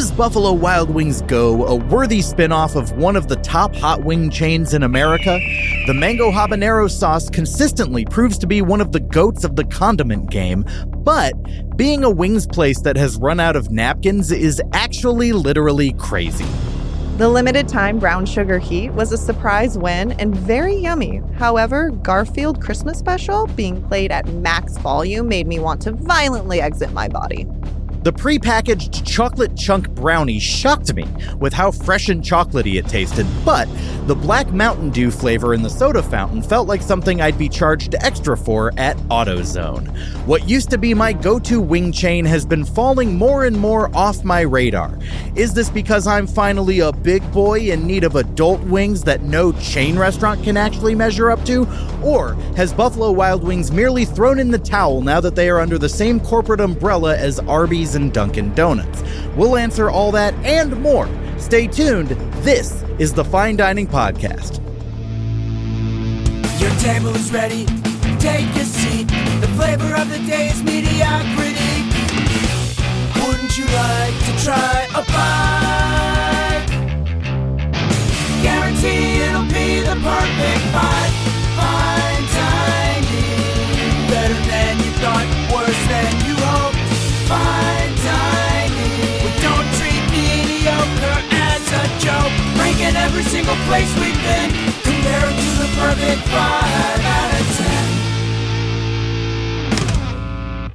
Is Buffalo Wild Wings Go a worthy spin-off of one of the top hot wing chains in America? The mango habanero sauce consistently proves to be one of the goats of the condiment game, but being a wings place that has run out of napkins is actually literally crazy. The limited time brown sugar heat was a surprise win and very yummy. However, Garfield Christmas Special being played at max volume made me want to violently exit my body. The pre-packaged chocolate chunk brownie shocked me with how fresh and chocolatey it tasted, but the Black Mountain Dew flavor in the soda fountain felt like something I'd be charged extra for at AutoZone. What used to be my go-to wing chain has been falling more and more off my radar. Is this because I'm finally a big boy in need of adult wings that no chain restaurant can actually measure up to? Or has Buffalo Wild Wings merely thrown in the towel now that they are under the same corporate umbrella as Arby's and Dunkin' Donuts? We'll answer all that and more. Stay tuned. This is the Fine Dining Podcast. Your table is ready. Take your seat. The flavor of the day is mediocrity. Wouldn't you like to try a bite? Guarantee it'll be the perfect bite. Fine dining. Better than you thought, worse than you hoped. Fine dining. We don't treat mediocre as a joke. Ranking every single place we've been. Compare it to the perfect 5 out of 10.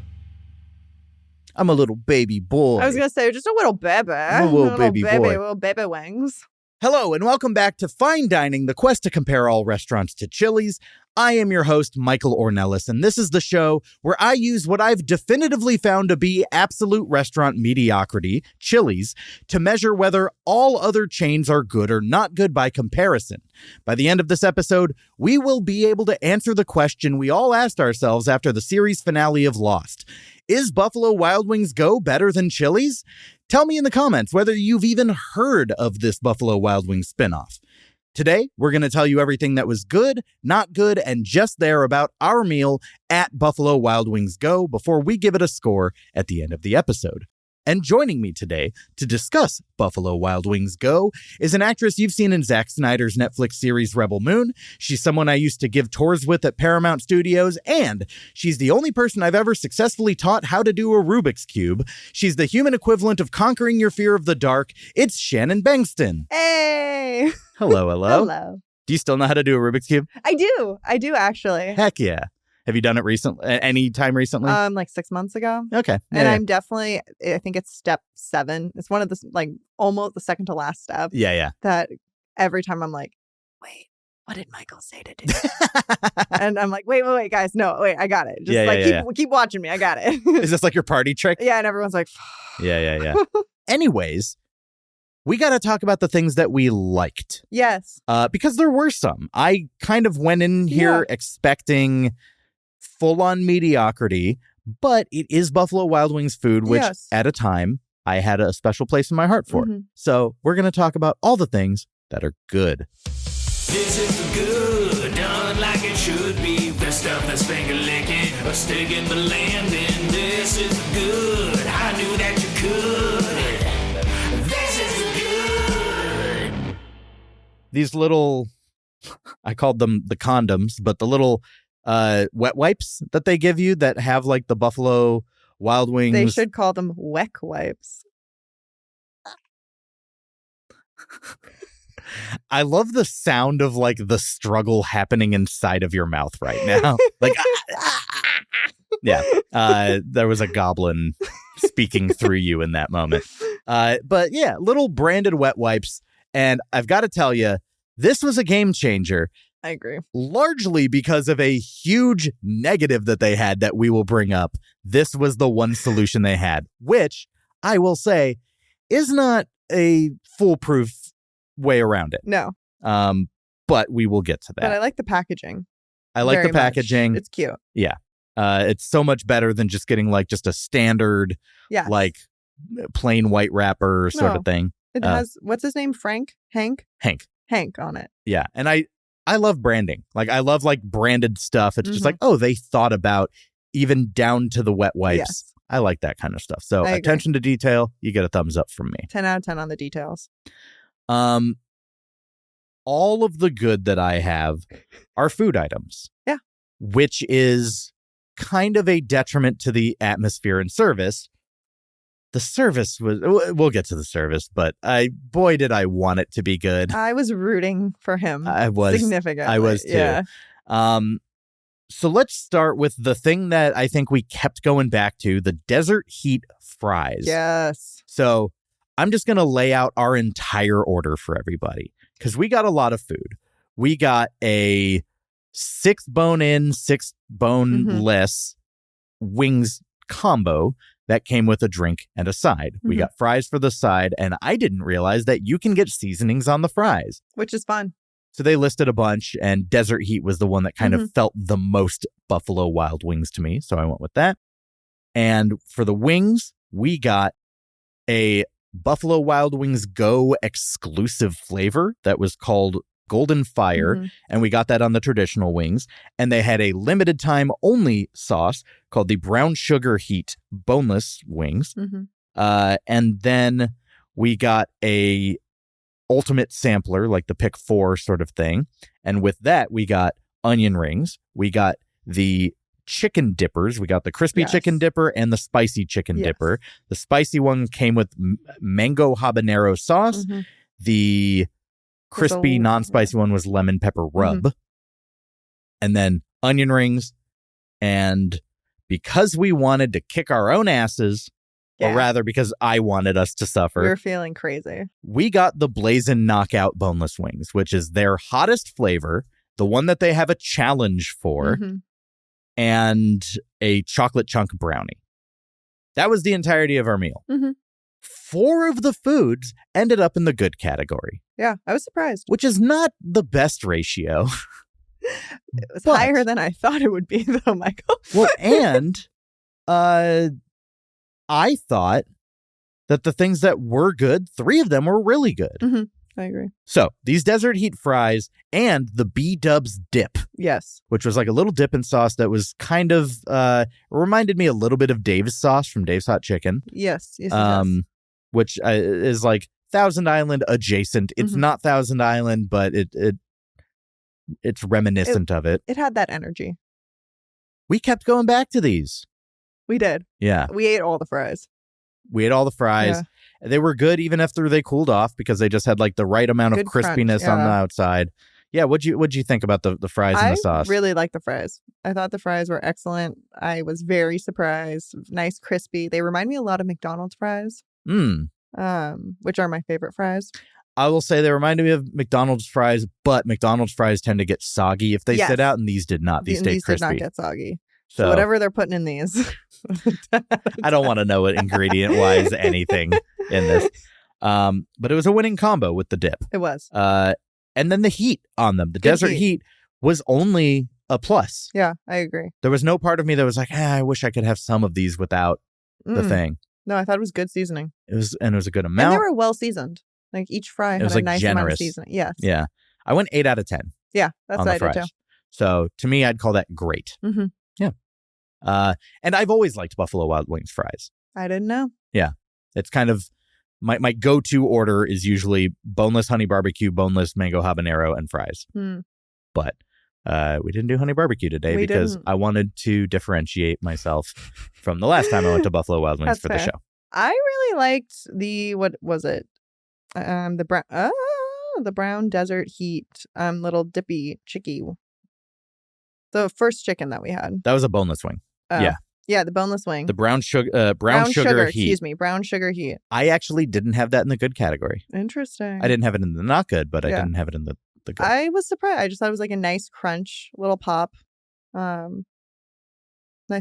I'm a little baby boy. I was going to say, just a little baby. A little baby boy. Little baby wings. Hello, and welcome back to Fine Dining, the quest to compare all restaurants to Chili's. I am your host, Michael Ornelas, and this is the show where I use what I've definitively found to be absolute restaurant mediocrity, Chili's, to measure whether all other chains are good or not good by comparison. By the end of this episode, we will be able to answer the question we all asked ourselves after the series finale of Lost. Is Buffalo Wild Wings Go better than Chili's? Tell me in the comments whether you've even heard of this Buffalo Wild Wings spinoff. Today, we're going to tell you everything that was good, not good, and just there about our meal at Buffalo Wild Wings Go before we give it a score at the end of the episode. And joining me today to discuss Buffalo Wild Wings Go is an actress you've seen in Zack Snyder's Netflix series Rebel Moon. She's someone I used to give tours with at Paramount Studios, and she's the only person I've ever successfully taught how to do a Rubik's Cube. She's the human equivalent of conquering your fear of the dark. It's Shannon Bengston. Hey! Hello, hello. Hello. Do you still know how to do a Rubik's Cube? I do actually. Heck yeah. Have you done it recently? Any time recently? Like 6 months ago. Okay. And I'm definitely, I think it's step 7. It's one of the, like, almost the second to last step. Yeah. That every time I'm like, wait, what did Michael say to do? And I'm like, wait, guys. No, wait, I got it. Just keep watching me. I got it. Is this like your party trick? Yeah. And everyone's like, Yeah. Anyways, we got to talk about the things that we liked. Yes. Because there were some. I kind of went in here expecting full-on mediocrity, but it is Buffalo Wild Wings food, which at a time I had a special place in my heart for. Mm-hmm. So we're going to talk about all the things that are good. This is the good, done like it should be. The stuff that's finger licking, a stick in the landing. This is the good, I knew that you could. This is the good. These little, I called them the condoms, but the little wet wipes that they give you that have like the Buffalo Wild Wings. They should call them weck wipes. I love the sound of like the struggle happening inside of your mouth right now. Like, there was a goblin speaking through you in that moment. But yeah, little branded wet wipes. And I've got to tell you, this was a game changer. I agree. Largely because of a huge negative that they had that we will bring up. This was the one solution they had, which I will say is not a foolproof way around it. No. But we will get to that. But I like the packaging. I like the packaging. Much. It's cute. Yeah. It's so much better than just getting like just a standard, like plain white wrapper sort of thing. It has, what's his name? Hank on it. Yeah. And I love branding. Like, I love like branded stuff. It's just like, oh, they thought about even down to the wet wipes I like that kind of stuff. So I agree. attention to detail, you get a thumbs up from me. 10 out of 10 on the details. All of the good that I have are food items. Yeah. Which is kind of a detriment to the atmosphere and service. The service was, we'll get to the service, but boy, did I want it to be good. I was rooting for him. I was. Significantly. I was too. Yeah. So let's start with the thing that I think we kept going back to, the desert heat fries. Yes. So I'm just going to lay out our entire order for everybody because we got a lot of food. We got a 6 bone-in, 6 boneless wings combo that came with a drink and a side. We got fries for the side, and I didn't realize that you can get seasonings on the fries. Which is fun. So they listed a bunch, and Desert Heat was the one that kind of felt the most Buffalo Wild Wings to me, so I went with that. And for the wings, we got a Buffalo Wild Wings Go exclusive flavor that was called Golden Fire, and we got that on the traditional wings. And they had a limited time only sauce called the Brown Sugar Heat boneless wings. And then we got a ultimate sampler, like the pick 4 sort of thing. And with that, we got onion rings. We got the chicken dippers. We got the crispy chicken dipper and the spicy chicken dipper. The spicy one came with mango habanero sauce. The crispy non-spicy one was lemon pepper rub. And then onion rings. And because we wanted to kick our own asses, or rather because I wanted us to suffer, we were feeling crazy. We got the Blazin knockout boneless wings, which is their hottest flavor, the one that they have a challenge for, and a chocolate chunk brownie. That was the entirety of our meal. 4 of the foods ended up in the good category. Yeah, I was surprised. Which is not the best ratio. It was higher than I thought it would be, though, Michael. Well, and I thought that the things that were good, 3 of them were really good. I agree. So these Desert Heat fries and the B-dubs dip. Yes. Which was like a little dip in sauce that was kind of, reminded me a little bit of Dave's sauce from Dave's Hot Chicken. Yes. Yes, it does. Which is like Thousand Island adjacent. It's not Thousand Island, but it's reminiscent of it. It had that energy. We kept going back to these. We did. Yeah. We ate all the fries. We ate all the fries. Yeah. They were good even after they cooled off because they just had like the right amount of crispiness on the outside. Yeah, what'd you think about the fries and the sauce? I really liked the fries. I thought the fries were excellent. I was very surprised. Nice, crispy. They remind me a lot of McDonald's fries. Which are my favorite fries. I will say they reminded me of McDonald's fries, but McDonald's fries tend to get soggy if they sit out, and these did not. These stayed crispy. These did not get soggy. So whatever they're putting in these. I don't want to know what ingredient-wise anything in this. But it was a winning combo with the dip. It was. And then the heat on them. The Desert Heat was only a plus. Yeah, I agree. There was no part of me that was like, I wish I could have some of these without the thing. No, I thought it was good seasoning. It was a good amount. And they were well seasoned. Like each fry had a nice amount of seasoning. Yes. Yeah. I went 8 out of 10. Yeah, that's what I did too. So to me, I'd call that great. Yeah. And I've always liked Buffalo Wild Wings fries. I didn't know. Yeah. It's kind of my go-to order is usually boneless honey barbecue, boneless mango habanero, and fries. But we didn't do honey barbecue today because I wanted to differentiate myself from the last time I went to Buffalo Wild Wings for the show. I really liked what was it? The brown desert heat little dippy chicky. The first chicken that we had. That was a boneless wing. Yeah, the boneless wing. The brown sugar heat. Excuse me, brown sugar heat. I actually didn't have that in the good category. Interesting. I didn't have it in the not good, but I didn't have it in the good. I was surprised. I just thought it was like a nice crunch, little pop. Nice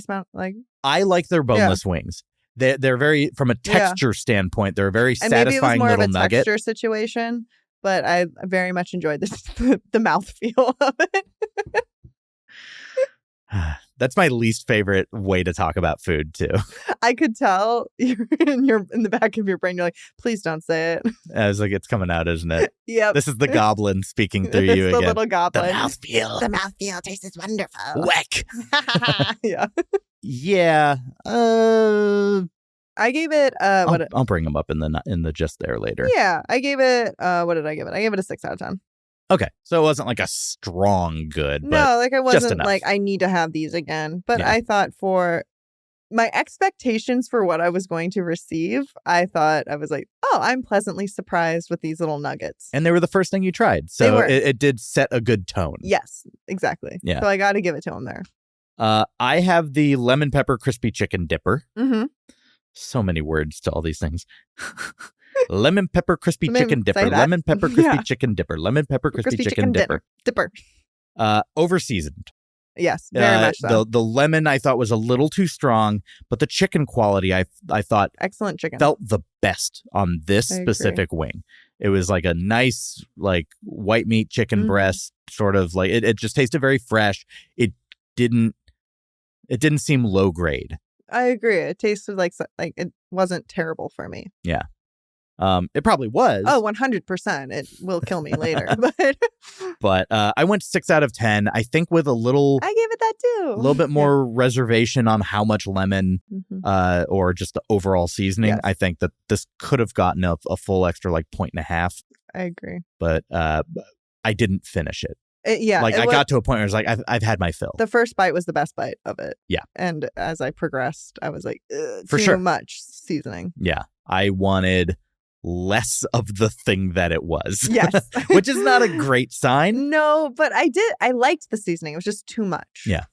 amount. I like their boneless wings. They're very, from a texture standpoint, they're a very satisfying little nugget. Maybe it was more of a texture situation, but I very much enjoyed the mouthfeel of it. That's my least favorite way to talk about food too. I could tell you're in the back of your brain. You're like, please don't say it. I was like, it's coming out, isn't it? Yep. This is the goblin speaking through It's you the again. little goblin. The mouthfeel. The mouthfeel tastes wonderful. Whack. Yeah. Yeah. I gave it I'll bring them up in the just there later. Yeah, I gave it what did I give it? I gave it a 6 out of 10. Okay, so it wasn't like a strong good, but No, like I wasn't enough. like I need to have these again. But Yeah. I thought for my expectations for what I was going to receive, I was like, oh, I'm pleasantly surprised with these little nuggets. and they were the first thing you tried, They so were. it did set a good tone. Yes, exactly. Yeah. So I got to give it to him there. I have the lemon pepper crispy chicken dipper. Mm-hmm. So many words to all these things. Lemon pepper crispy Let me chicken say dipper. that. Lemon pepper crispy Yeah. chicken dipper. Lemon pepper crispy chicken dipper. Dipper. Over seasoned. Yes, very much so. The lemon I thought was a little too strong, but the chicken quality I thought Excellent chicken. felt the best on this I agree. specific wing. It was like a nice like white meat chicken Mhm. breast, sort of like it just tasted very fresh. It didn't seem low grade. I agree. It tasted like it wasn't terrible for me. It probably was. Oh, 100%. It will kill me later. But But I went 6 out of 10. I think with a little I gave it that too. bit more reservation on how much lemon Mhm. or just the overall seasoning. Yes. I think that this could have gotten a full extra like 1.5, I agree. but I didn't finish it. Yeah. Like it I was- got to a point where I was like, I've had my fill. The first bite was the best bite of it. Yeah. And as I progressed, I was like, For too sure. much seasoning. Yeah. I wanted less of the thing that it was. Yes. Which is not a great sign. No, but I liked the seasoning. It was just too much. Yeah.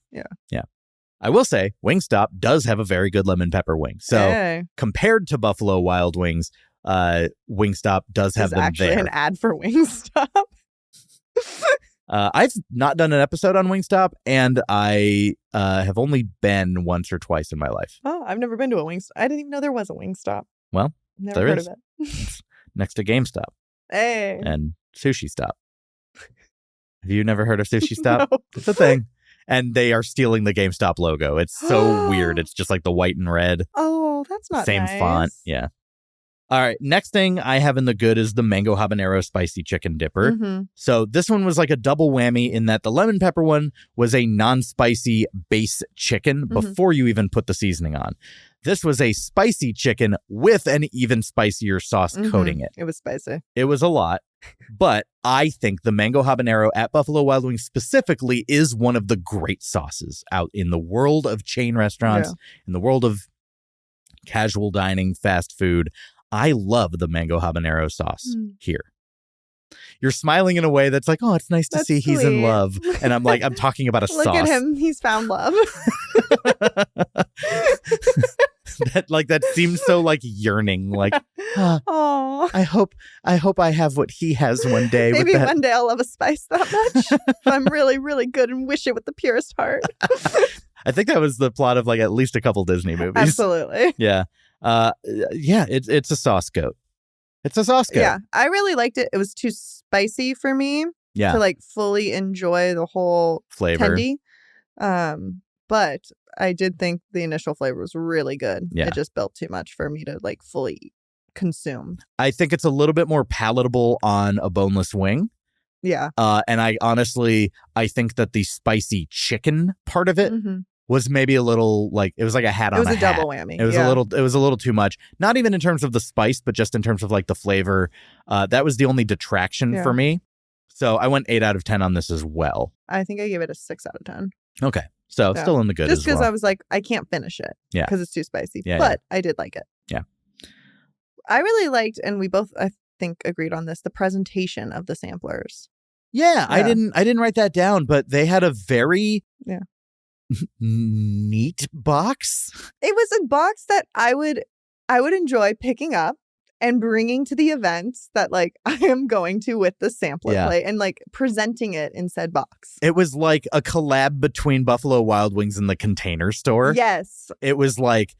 I will say Wingstop does have a very good lemon pepper wing. So Hey, compared to Buffalo Wild Wings, Wingstop does have this is them actually there. an ad for Wingstop. I've not done an episode on Wingstop, and I have only been once or twice in my life. Oh, I've never been to a Wingstop. I didn't even know there was a Wingstop. Well, Never there heard is. of it. Next to GameStop Hey. and Sushi Stop. Have you never heard of Sushi Stop? No. It's a thing. And they are stealing the GameStop logo. It's so weird. It's just like the white and red. Oh, that's not Same nice. font. Yeah. All right. Next thing I have in the good is the mango habanero spicy chicken dipper. Mhm. So this one was like a double whammy in that the lemon pepper one was a non-spicy base chicken Mhm. before you even put the seasoning on. This was a spicy chicken with an even spicier sauce Mhm. coating it. It was spicy. It was a lot, but I think the mango habanero at Buffalo Wild Wings specifically is one of the great sauces out in the world of chain restaurants, in the world of casual dining, fast food. I love the mango habanero sauce here. You're smiling in a way that's like, oh, it's nice to That's see he's in sweet. love. And I'm like, I'm talking about a Look sauce. at him. He's found love. that seems so like yearning. Like, ah, Oh. I hope I have what he has one day. Maybe with that. one day I'll love a spice that much. If I'm really, really good and wish it with the purest heart. I think that was the plot of like at least a couple Disney movies. Absolutely. Yeah. It's a sauce goat. It's a sauce goat. Yeah. I really liked it. It was too spicy for me Yeah. to like fully enjoy the whole Flavor. tendy. But I did think the initial flavor was really good. Yeah. It just built too much for me to like fully consume. I think it's a little bit more palatable on a boneless wing. Yeah. And I think that the spicy chicken part of it Mhm. was maybe a little like it was like a hat It on was a hat. double whammy. It was yeah. it was a little too much. Not even in terms of the spice, but just in terms of like the flavor. That was the only detraction Yeah. for me. So I went 8 out of 10 on this as well. I think I gave it a 6 out of 10. Okay. So Yeah. still in the good Just as because well. I was like, I can't finish it. Yeah. Because it's too spicy. Yeah, But I did like it. Yeah. I really liked, and we both, I think, agreed on this, the presentation of the samplers. Yeah, I Yeah. didn't write that down, but they had a very Yeah. neat box. It was a box that I would enjoy picking up and bringing to the events that like I am going to with the sampler Yeah. plate and like presenting it in said box. It was like a collab between Buffalo Wild Wings and the Container Store. Yes. It was like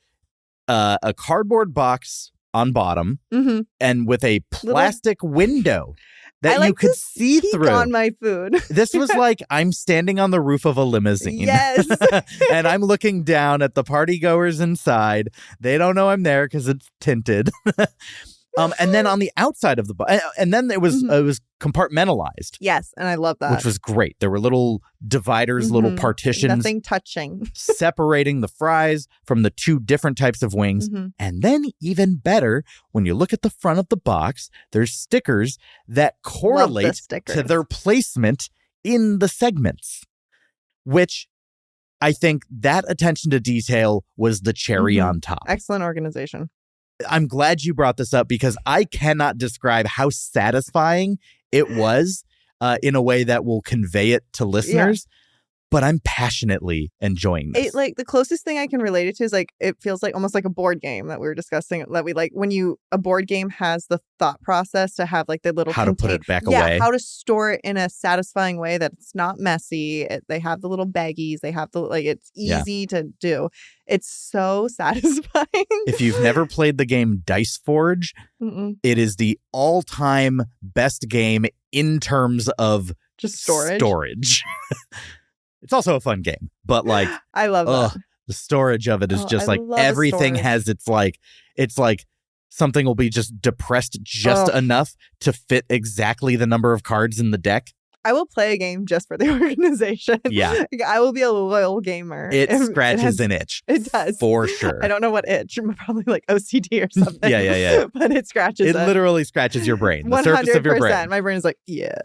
a cardboard box on bottom Mm-hmm. and with a plastic window that like you could to see peek through. on my food. This was like I'm standing on the roof of a limousine. Yes. And I'm looking down at the party goers inside. They don't know I'm there because it's tinted. And then on the outside of the box, and then it was compartmentalized. Yes, and I love that. Which was great. There were little dividers, little partitions. Nothing touching. Separating the fries from the two different types of wings. And then even better, when you look at the front of the box, there's stickers that correlate to their placement in the segments, which I think that attention to detail was the cherry on top. Excellent organization. I'm glad you brought this up because I cannot describe how satisfying it was in a way that will convey it to listeners. But I'm passionately enjoying this. It, like, the closest thing I can relate it to is like it feels like almost like a board game that we were discussing, that we like when a board game has the thought process to have like the little how to put it back away. How to store it in a satisfying way that it's not messy. They have the little baggies. They have the it's easy to do. It's so satisfying. If you've never played the game Dice Forge, it is the all-time best game in terms of just storage. It's also a fun game, but like I love that. The storage of it is just like everything has it's like something will be just depressed just enough to fit exactly the number of cards in the deck. I will play a game just for the organization. Yeah. I will be a loyal gamer. It scratches an itch. It does. For sure. I don't know what itch. Probably like OCD or something. Yeah. But it scratches it. It literally scratches your brain. The 100%. surface of your brain. My brain is like, yes.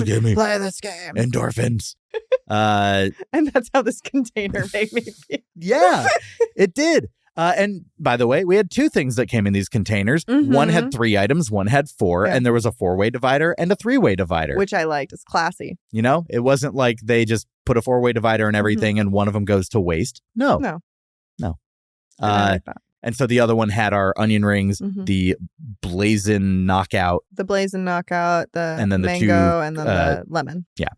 Give me play this game. Endorphins. And that's how this container made me feel. Yeah, it did. And by the way, we had two things that came in these containers. One had 3 items, one had 4, and there was a 4-way divider and a 3-way divider. Which I liked. It's classy. You know, it wasn't like they just put a 4-way divider and everything and one of them goes to waste. No. And so the other one had our onion rings, the Blazin knockout. The Blazin knockout, and then the mango, and then the lemon. Yeah.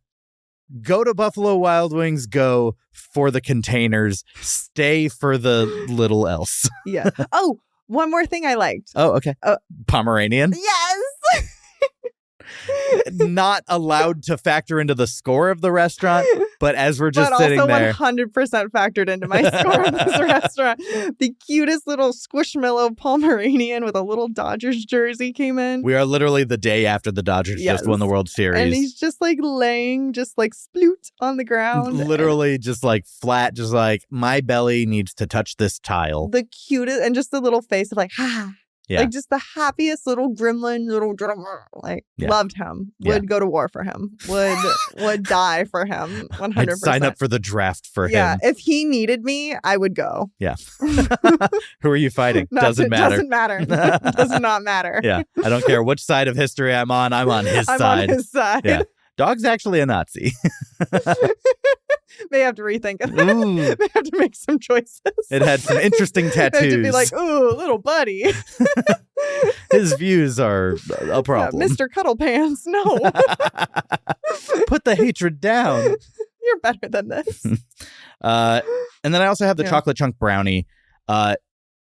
Go to Buffalo Wild Wings, go for the containers, stay for the little else. Yeah. Oh, one more thing I liked. Oh, okay. Pomeranian? Yes! Not allowed to factor into the score of the restaurant, but as we're just sitting there. But also 100% factored into my score of this restaurant. The cutest little squishmallow Pomeranian with a little Dodgers jersey came in. We are literally the day after the Dodgers just won the World Series. And he's just like laying, just like sploot on the ground. Literally just like flat, just like my belly needs to touch this tile. The cutest, and just the little face of like, ha. Yeah. Like just the happiest little gremlin, loved him. Would go to war for him. Would die for him. 100%. I'd sign up for the draft for him. Yeah, if he needed me, I would go. Yeah. Who are you fighting? Doesn't matter. Doesn't matter. Does not matter. Yeah. I don't care which side of history I'm on his side. I'm on his side. Yeah. Dog's actually a Nazi. May have to rethink it. They have to make some choices. It had some interesting tattoos. They have to be like, ooh, little buddy. His views are a problem. Yeah, Mr. Cuddlepants, no. Put the hatred down. You're better than this. And then I also have the chocolate chunk brownie.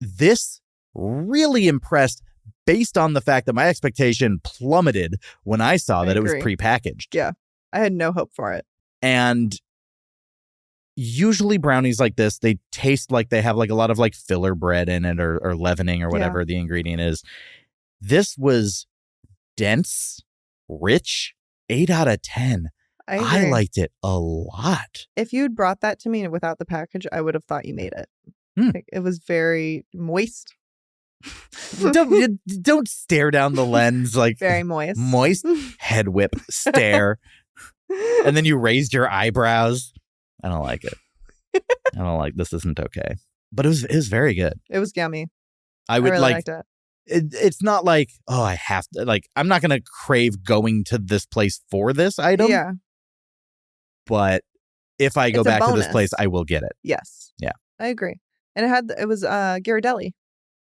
This really impressed based on the fact that my expectation plummeted when I saw that it was prepackaged. Yeah. I had no hope for it. And usually brownies like this, they taste like they have like a lot of like filler bread in it or leavening or whatever the ingredient is. This was dense, rich, 8 out of 10. I liked it a lot. If you'd brought that to me without the package, I would have thought you made it. Like, it was very moist. Don't stare down the lens like very moist. Moist, head whip, stare. And then you raised your eyebrows. I don't like it. I don't like this. Isn't okay. But it was very good. It was yummy. I would really liked it. It's not like, oh, I have to, like, I'm not going to crave going to this place for this item. Yeah. But if I go back to this place, I will get it. Yes. Yeah. I agree. And it was Ghirardelli.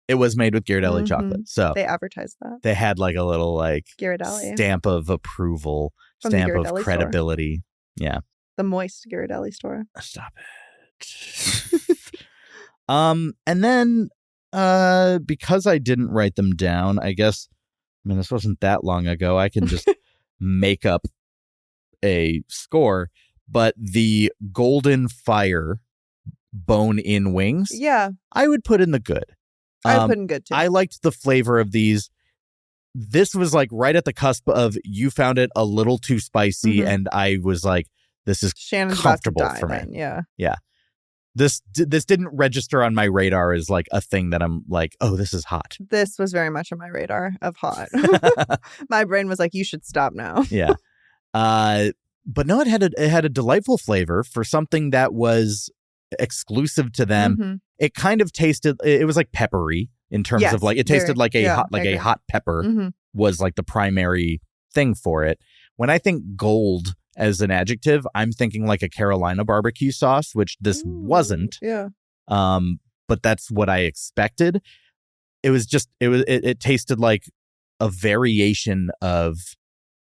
It was made with Ghirardelli chocolate. So they advertised that. They had like a little like Ghirardelli stamp of approval, from stamp of credibility. Store. Yeah. The moist Ghirardelli store. Stop it. And then because I didn't write them down, I guess, I mean, this wasn't that long ago. I can just make up a score, but the golden fire bone-in wings, Yeah. I would put in the good. I would put in good too. I liked the flavor of these. This was like right at the cusp of you found it a little too spicy, and I was like, this is Shannon's comfortable about to die for me. then, yeah. This didn't register on my radar as like a thing that I'm like, oh, this is hot. This was very much on my radar of hot. My brain was like, you should stop now. Yeah. But no, it had a delightful flavor for something that was exclusive to them. It kind of tasted, it was like peppery in terms of like, it tasted like a hot pepper was like the primary thing for it. When I think gold as an adjective, I'm thinking like a Carolina barbecue sauce, which this wasn't. Yeah. But that's what I expected. It tasted like a variation of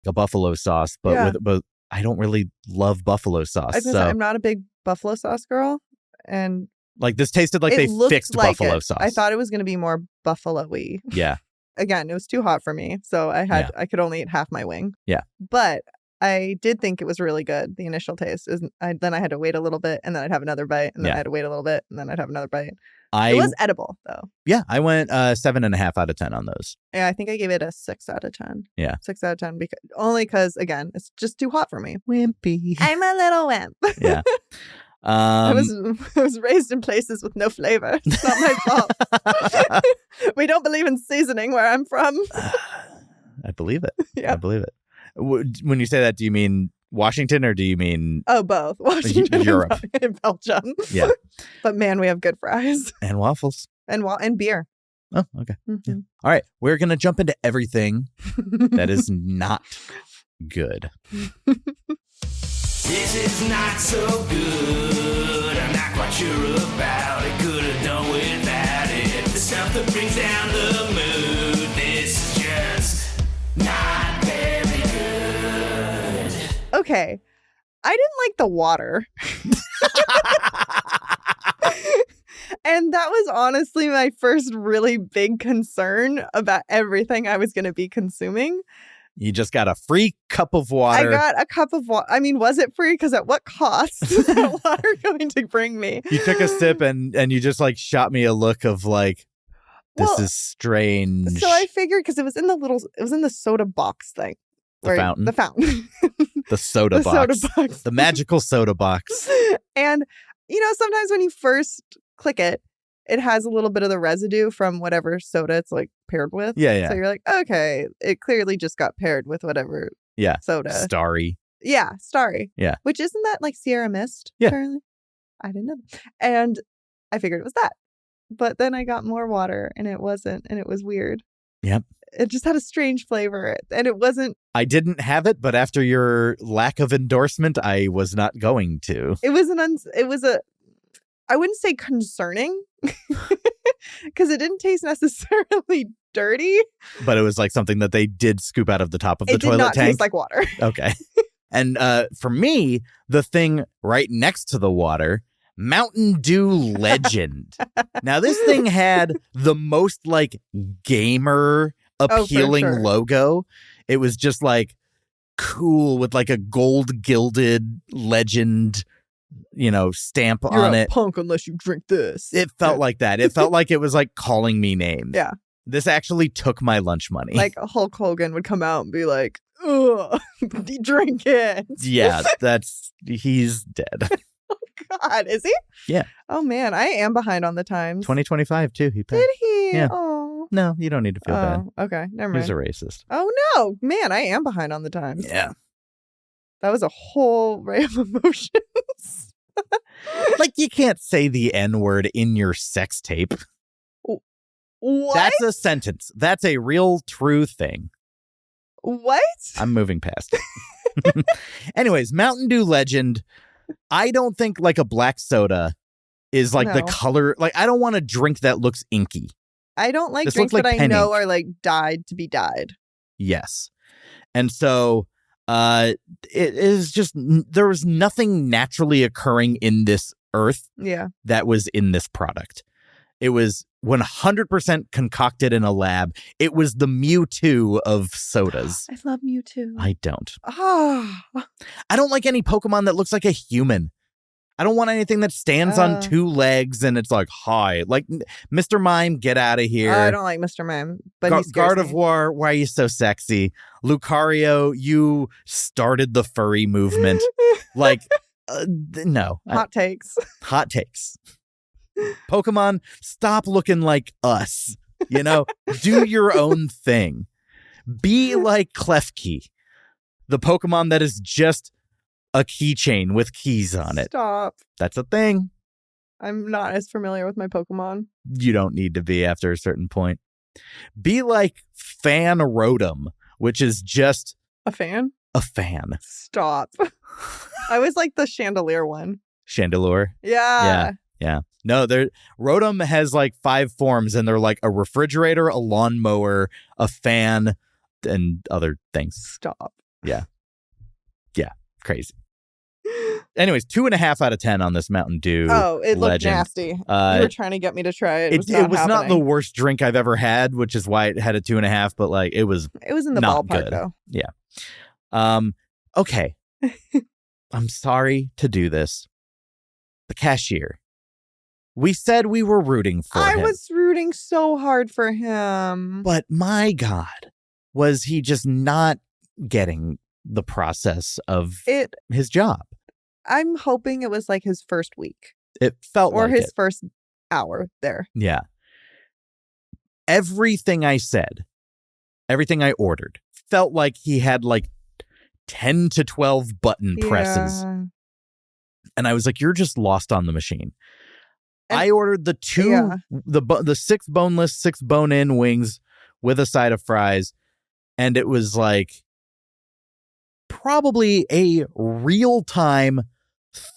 a buffalo sauce, but with I don't really love buffalo sauce. I'm not a big buffalo sauce girl, and like this tasted like they fixed like buffalo it. sauce. I thought it was going to be more buffalo-y. Yeah. Again, it was too hot for me, so I could only eat half my wing. Yeah. But I did think it was really good. The initial taste then I had to wait a little bit, and then I'd have another bite, and then I had to wait a little bit, and then I'd have another bite. It was edible though. Yeah, I went 7.5 out of 10 on those. Yeah, I think I gave it a 6 out of 10. Yeah, 6 out of 10 because again, it's just too hot for me. Wimpy. I'm a little wimp. Yeah. I was raised in places with no flavor. It's not my fault. We don't believe in seasoning where I'm from. I believe it. Yeah. I believe it. When you say that, do you mean Washington or do you mean... Oh, both. Washington Europe. and Belgium. Yeah. But man, we have good fries. And waffles. And beer. Oh, okay. Yeah. All right. We're going to jump into everything that is not good. This is not so good. I'm not quite sure about it. Could have done without it. The stuff that brings down the mood. This is just not very good. Okay. I didn't like the water. And that was honestly my first really big concern about everything I was going to be consuming. You just got a free cup of water. I got a cup of water. I mean, was it free? Because at what cost is that water going to bring me? You took a sip and you just like shot me a look of like, this is strange. So I figured because it was in the soda box thing. The fountain. The soda box. The magical soda box. And, sometimes when you first click it, it has a little bit of the residue from whatever soda it's like paired with. Yeah. So you're like, okay, it clearly just got paired with whatever soda. Starry. Yeah, Starry. Yeah. Which isn't that like Sierra Mist? Yeah. Apparently? I didn't know. And I figured it was that. But then I got more water and it wasn't, and it was weird. Yep. It just had a strange flavor and it wasn't. I didn't have it, but after your lack of endorsement, I was not going to. It was I wouldn't say concerning because it didn't taste necessarily dirty. But it was like something that they did scoop out of the top of the toilet tank. It did not taste like water. Okay. And for me, the thing right next to the water, Mountain Dew Legend. Now, this thing had the most like gamer appealing logo. It was just like cool with like a gold gilded legend stamp You're on a it. Punk unless you drink this. It felt like that. It felt like it was like calling me names. Yeah. This actually took my lunch money. Like Hulk Hogan would come out and be like, ugh, drink it. Yeah, he's dead. Oh God, is he? Yeah. Oh man, I am behind on the times. 2025 too. He passed. Did he? Yeah. Oh. No, you don't need to feel bad. Okay, never mind. He's a racist. Oh no, man, I am behind on the times. Yeah. That was a whole ray of emotions. Like, you can't say the N-word in your sex tape. What? That's a sentence. That's a real, true thing. What? I'm moving past it. Anyways, Mountain Dew Legend. I don't think like a black soda is like the color. Like, I don't want a drink that looks inky. I don't like drinks that I know are like dyed to be dyed. Yes. And so it is just, there was nothing naturally occurring in this earth that was in this product. It was 100% concocted in a lab. It was the Mewtwo of sodas. I love Mewtwo. I don't. Oh. I don't like any Pokemon that looks like a human. I don't want anything that stands on two legs and it's like, hi. Like, Mr. Mime, get out of here. I don't like Mr. Mime, but he scares me. Gardevoir, why are you so sexy? Lucario, you started the furry movement. Like, no. Hot takes. Hot takes. Pokemon, stop looking like us. You know, do your own thing. Be like Klefki, the Pokemon that is just a keychain with keys on it. Stop. That's a thing. I'm not as familiar with my Pokemon. You don't need to be after a certain point. Be like Fan Rotom, which is just a fan. A fan. Stop. I was like the Chandelier one. Chandelure. Yeah. Yeah. No, Rotom has like 5 forms, and they're like a refrigerator, a lawnmower, a fan, and other things. Stop. Yeah. Yeah. Crazy. Anyways, 2.5 out of 10 on this Mountain Dew. Oh, it looked Legend. nasty. You were trying to get me to try it. It was not the worst drink I've ever had, which is why it had a 2.5. But like, it was in the not ballpark good. though. Yeah. Okay. I'm sorry to do this. The cashier. We said we were rooting for him. I was rooting so hard for him. But my God, was he just not getting the process of his job? I'm hoping it was like his first week. It felt like it. Or his first hour there. Yeah. Everything I said, everything I ordered, felt like he had like 10 to 12 button presses. And I was like, you're just lost on the machine. And I ordered the 6 boneless, 6 bone-in wings with a side of fries. And it was like probably a real-time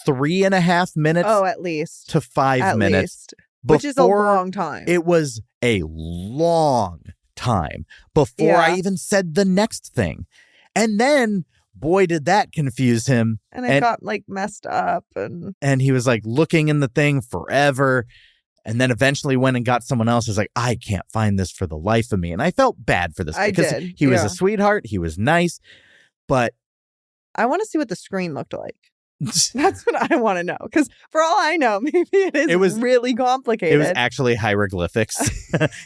3.5 minutes. Oh, at least. To 5 minutes. Which is a long time. It was a long time before I even said the next thing. And then, boy, did that confuse him. And it got like messed up. And he was like looking in the thing forever. And then eventually went and got someone else who's like, I can't find this for the life of me. And I felt bad for this because he was a sweetheart. He was nice. But I want to see what the screen looked like. That's what I want to know. Because for all I know, maybe it was really complicated. It was actually hieroglyphics.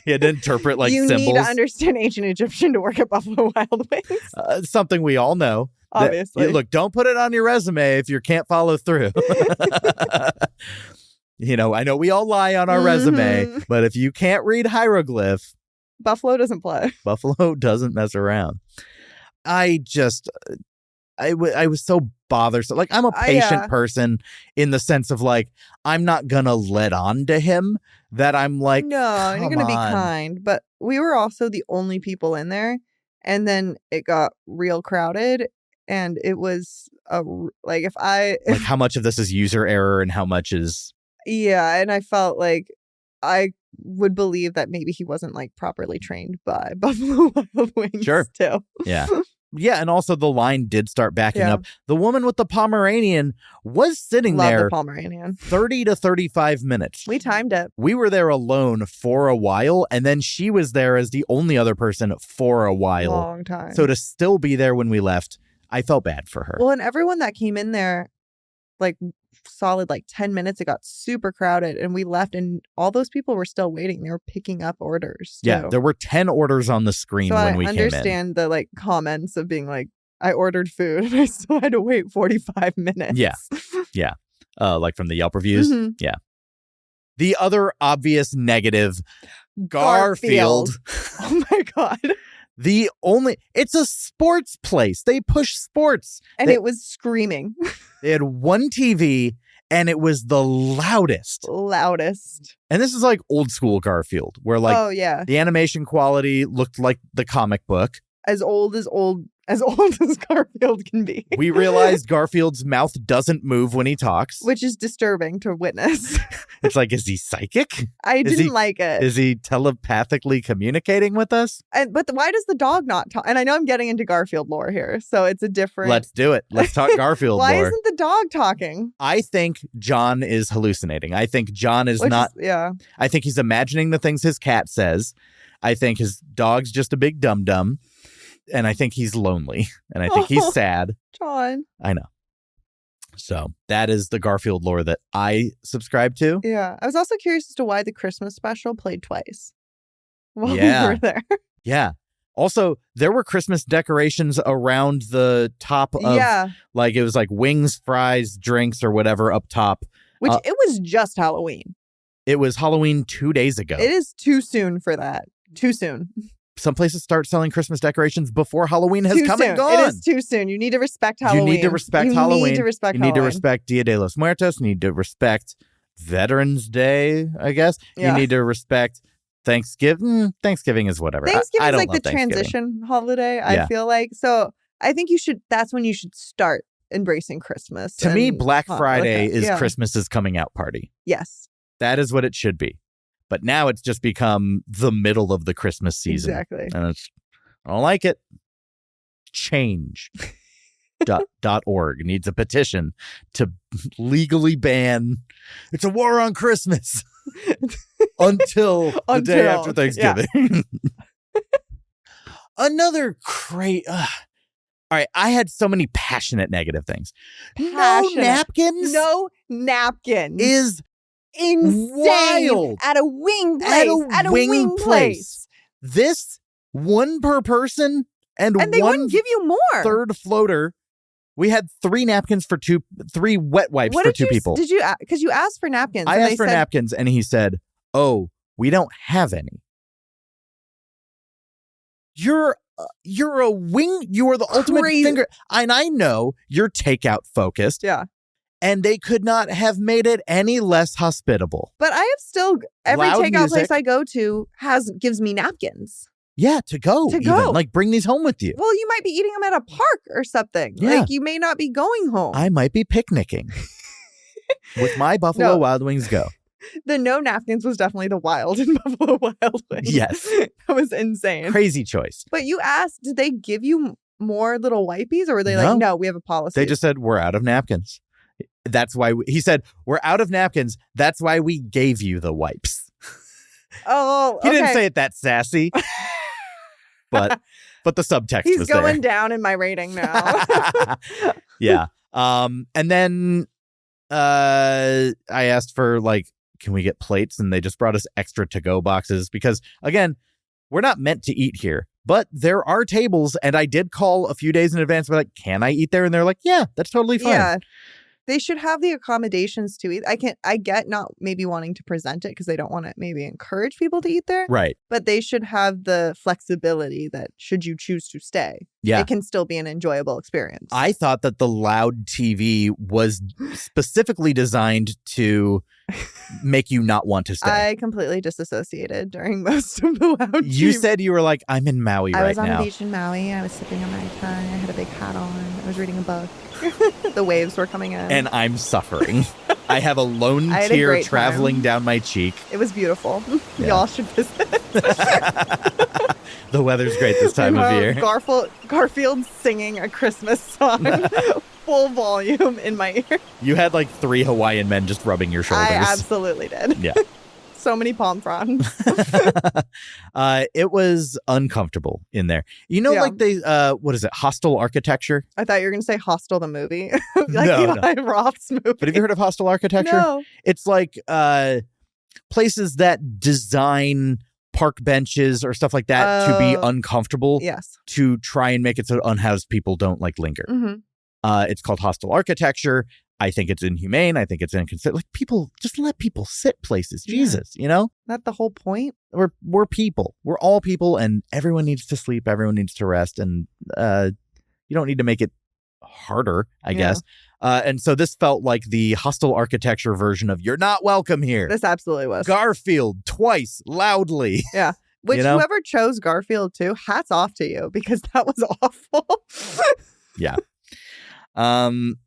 He had to interpret like symbols. You need to understand ancient Egyptian to work at Buffalo Wild Wings. Something we all know. Obviously. Look, don't put it on your resume if you can't follow through. You know, I know we all lie on our resume, but if you can't read hieroglyph, Buffalo doesn't play. Buffalo doesn't mess around. I was so bothersome. Like, I'm a patient person in the sense of like, I'm not gonna let on to him that I'm like, no, you're gonna be kind. But we were also the only people in there, and then it got real crowded, and it was like how much of this is user error and how much is. Yeah, and I felt like I would believe that maybe he wasn't like properly trained by Buffalo Wild Wings. Sure. Too. Yeah. Yeah, and also the line did start backing up. The woman with the Pomeranian was sitting there the Pomeranian. 30 to 35 minutes. We timed it. We were there alone for a while, and then she was there as the only other person for a while. Long time. So to still be there when we left, I felt bad for her. Well, and everyone that came in there, like solid like 10 minutes, it got super crowded, and we left, and all those people were still waiting. They were picking up orders too. Yeah, there were 10 orders on the screen when we came in. I understand the like comments of being like, I ordered food and I still had to wait 45 minutes. Yeah. Like from the Yelp reviews. Yeah. The other obvious negative, Garfield. Oh my God. It's a sports place. They push sports. And it was screaming. They had one TV and it was the loudest. And this is like old school Garfield, where like the animation quality looked like the comic book. As old as old as Garfield can be. We realized Garfield's mouth doesn't move when he talks. Which is disturbing to witness. It's like, is he psychic? I didn't like it. Is he telepathically communicating with us? But why does the dog not talk? And I know I'm getting into Garfield lore here, so it's a different... Let's do it. Let's talk Garfield Why lore. isn't the dog talking? I think John is hallucinating. I think John is not... Yeah. I think he's imagining the things his cat says. I think his dog's just a big dum-dum. And I think he's lonely. And I think he's sad. John. I know. So that is the Garfield lore that I subscribe to. Yeah. I was also curious as to why the Christmas special played twice while we were there. Yeah. Also, there were Christmas decorations around the top of, like, it was like wings, fries, drinks, or whatever up top. Which it was just Halloween. It was Halloween 2 days ago. It is too soon for that. Too soon. Some places start selling Christmas decorations before Halloween has come and gone. It is too soon. You need to respect Halloween. You need to respect Halloween. You need to respect Halloween. You need to respect Dia de los Muertos. You need to respect Veterans Day, I guess. Yeah. You need to respect Thanksgiving. Thanksgiving is whatever. Thanksgiving I is don't like love the transition holiday, I feel like. So I think that's when you should start embracing Christmas. To me, Black Friday is Yeah. Christmas's coming out party. Yes. That is what it should be. But now it's just become the middle of the Christmas season. Exactly. And I don't like it. Change. .org needs a petition to legally ban. It's a war on Christmas until the day after Thanksgiving. Yeah. Another great. All right, I had so many passionate negative things. No napkins. No napkins is insane. Wild. At a wing place. At a wing place. This one per person and they one wouldn't give you more. Third floater. We had 3 napkins for 3 wet wipes for 2 people. Did you? Because you asked for napkins. I asked for napkins, and he said, "Oh, we don't have any." You're a wing. You are the ultimate finger, and I know you're takeout focused. Yeah. And they could not have made it any less hospitable. But I have still every Loud takeout music. place I go to gives me napkins. Yeah, to go. Like, bring these home with you. Well, you might be eating them at a park or something. Yeah. Like, you may not be going home. I might be picnicking with my Buffalo Wild Wings Go. The no napkins was definitely the wild in Buffalo Wild Wings. Yes. That was insane. Crazy choice. But you asked, did they give you more little wipies, or were they like, no, we have a policy? They just said, we're out of napkins. That's why he said, we're out of napkins. That's why we gave you the wipes. Oh, He didn't say it that sassy. But the subtext was there. He's going down in my rating now. Yeah. And then I asked for, like, can we get plates? And they just brought us extra to-go boxes because, again, we're not meant to eat here. But there are tables, and I did call a few days in advance. But like, can I eat there? And they're like, yeah, that's totally fine. Yeah. They should have the accommodations to eat. I get not maybe wanting to present it because they don't want to maybe encourage people to eat there. Right. But they should have the flexibility that should you choose to stay, it can still be an enjoyable experience. I thought that the loud TV was specifically designed to make you not want to stay. I completely disassociated during most of the loud TV. You said you were like, I'm in Maui right now. I was on the beach in Maui. I was sipping on my tongue. I had a big hat on. I was reading a book. The waves were coming in. And I'm suffering. I have a lone I had a tear great traveling time. down my cheek. It was beautiful. Yeah. Y'all should visit. The weather's great this time of year. Garfield singing a Christmas song, full volume in my ear. You had like 3 Hawaiian men just rubbing your shoulders. I absolutely did. Yeah. So many palm fronds. It was uncomfortable in there. You know, like they, what is it? Hostile Architecture? I thought you were going to say Hostel the movie. Like No, Eli Roth's movie. But have you heard of Hostile Architecture? No. It's like places that design park benches or stuff like that to be uncomfortable. Yes. To try and make it so unhoused people don't like linger. Mm-hmm. It's called Hostile Architecture. I think it's inhumane. I think it's inconsiderate. Like, people, just let people sit places. Yeah. Jesus, you know? Not the whole point. We're people. We're all people, and everyone needs to sleep. Everyone needs to rest, and you don't need to make it harder, I guess. And so this felt like the Hostile Architecture version of "You're not welcome here." This absolutely was. Garfield twice, loudly. Yeah. Which you know? whoever chose Garfield too, hats off to you because that was awful. Yeah. And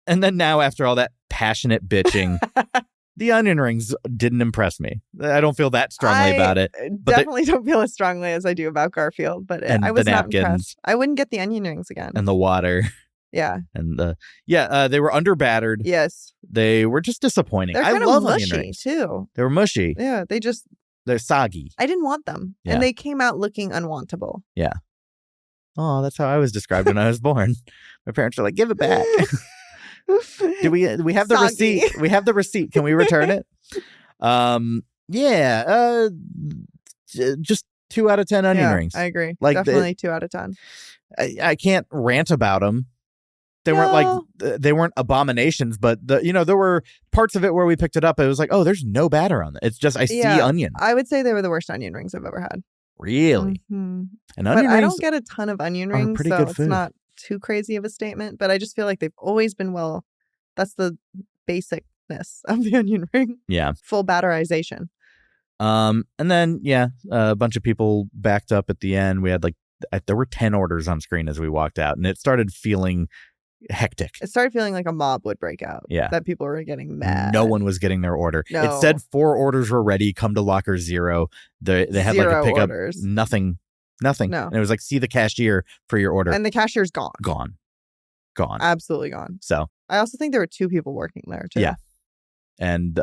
then now after all that passionate bitching, the onion rings didn't impress me. I don't feel that strongly about it. But definitely don't feel as strongly as I do about Garfield, but and I was the not napkins. impressed. I wouldn't get the onion rings again. And the water. Yeah. And they were under-battered. Yes. They were just disappointing. They're I kind love of onion mushy rings. too. They were mushy. Yeah, They're soggy. I didn't want them. Yeah. And they came out looking unwantable. Yeah. Oh, that's how I was described when I was born. My parents were like, give it back. Do we have the Soggy. receipt? We have the receipt. Can we return it? Just 2 out of 10 onion rings. I agree. Like, Definitely 2 out of 10. I can't rant about them. They weren't like they weren't abominations, but there were parts of it where we picked it up. It was like, oh, there's no batter on it. It's just I see onion. I would say they were the worst onion rings I've ever had. Really? Mm-hmm. And onion but rings I don't get a ton of onion rings, pretty so good it's food. not too crazy of a statement. But I just feel like they've always been that's the basicness of the onion ring. Yeah. Full batterization. And then a bunch of people backed up at the end. We had there were 10 orders on screen as we walked out, and it started feeling hectic. It started feeling like a mob would break out. Yeah. That people were getting mad. No one was getting their order. No. It said 4 orders were ready. Come to locker 0. They had Zero a pickup. orders. Nothing. No. And it was like, see the cashier for your order. And the cashier's gone. Gone. Absolutely gone. So I also think there were 2 people working there too. Yeah. And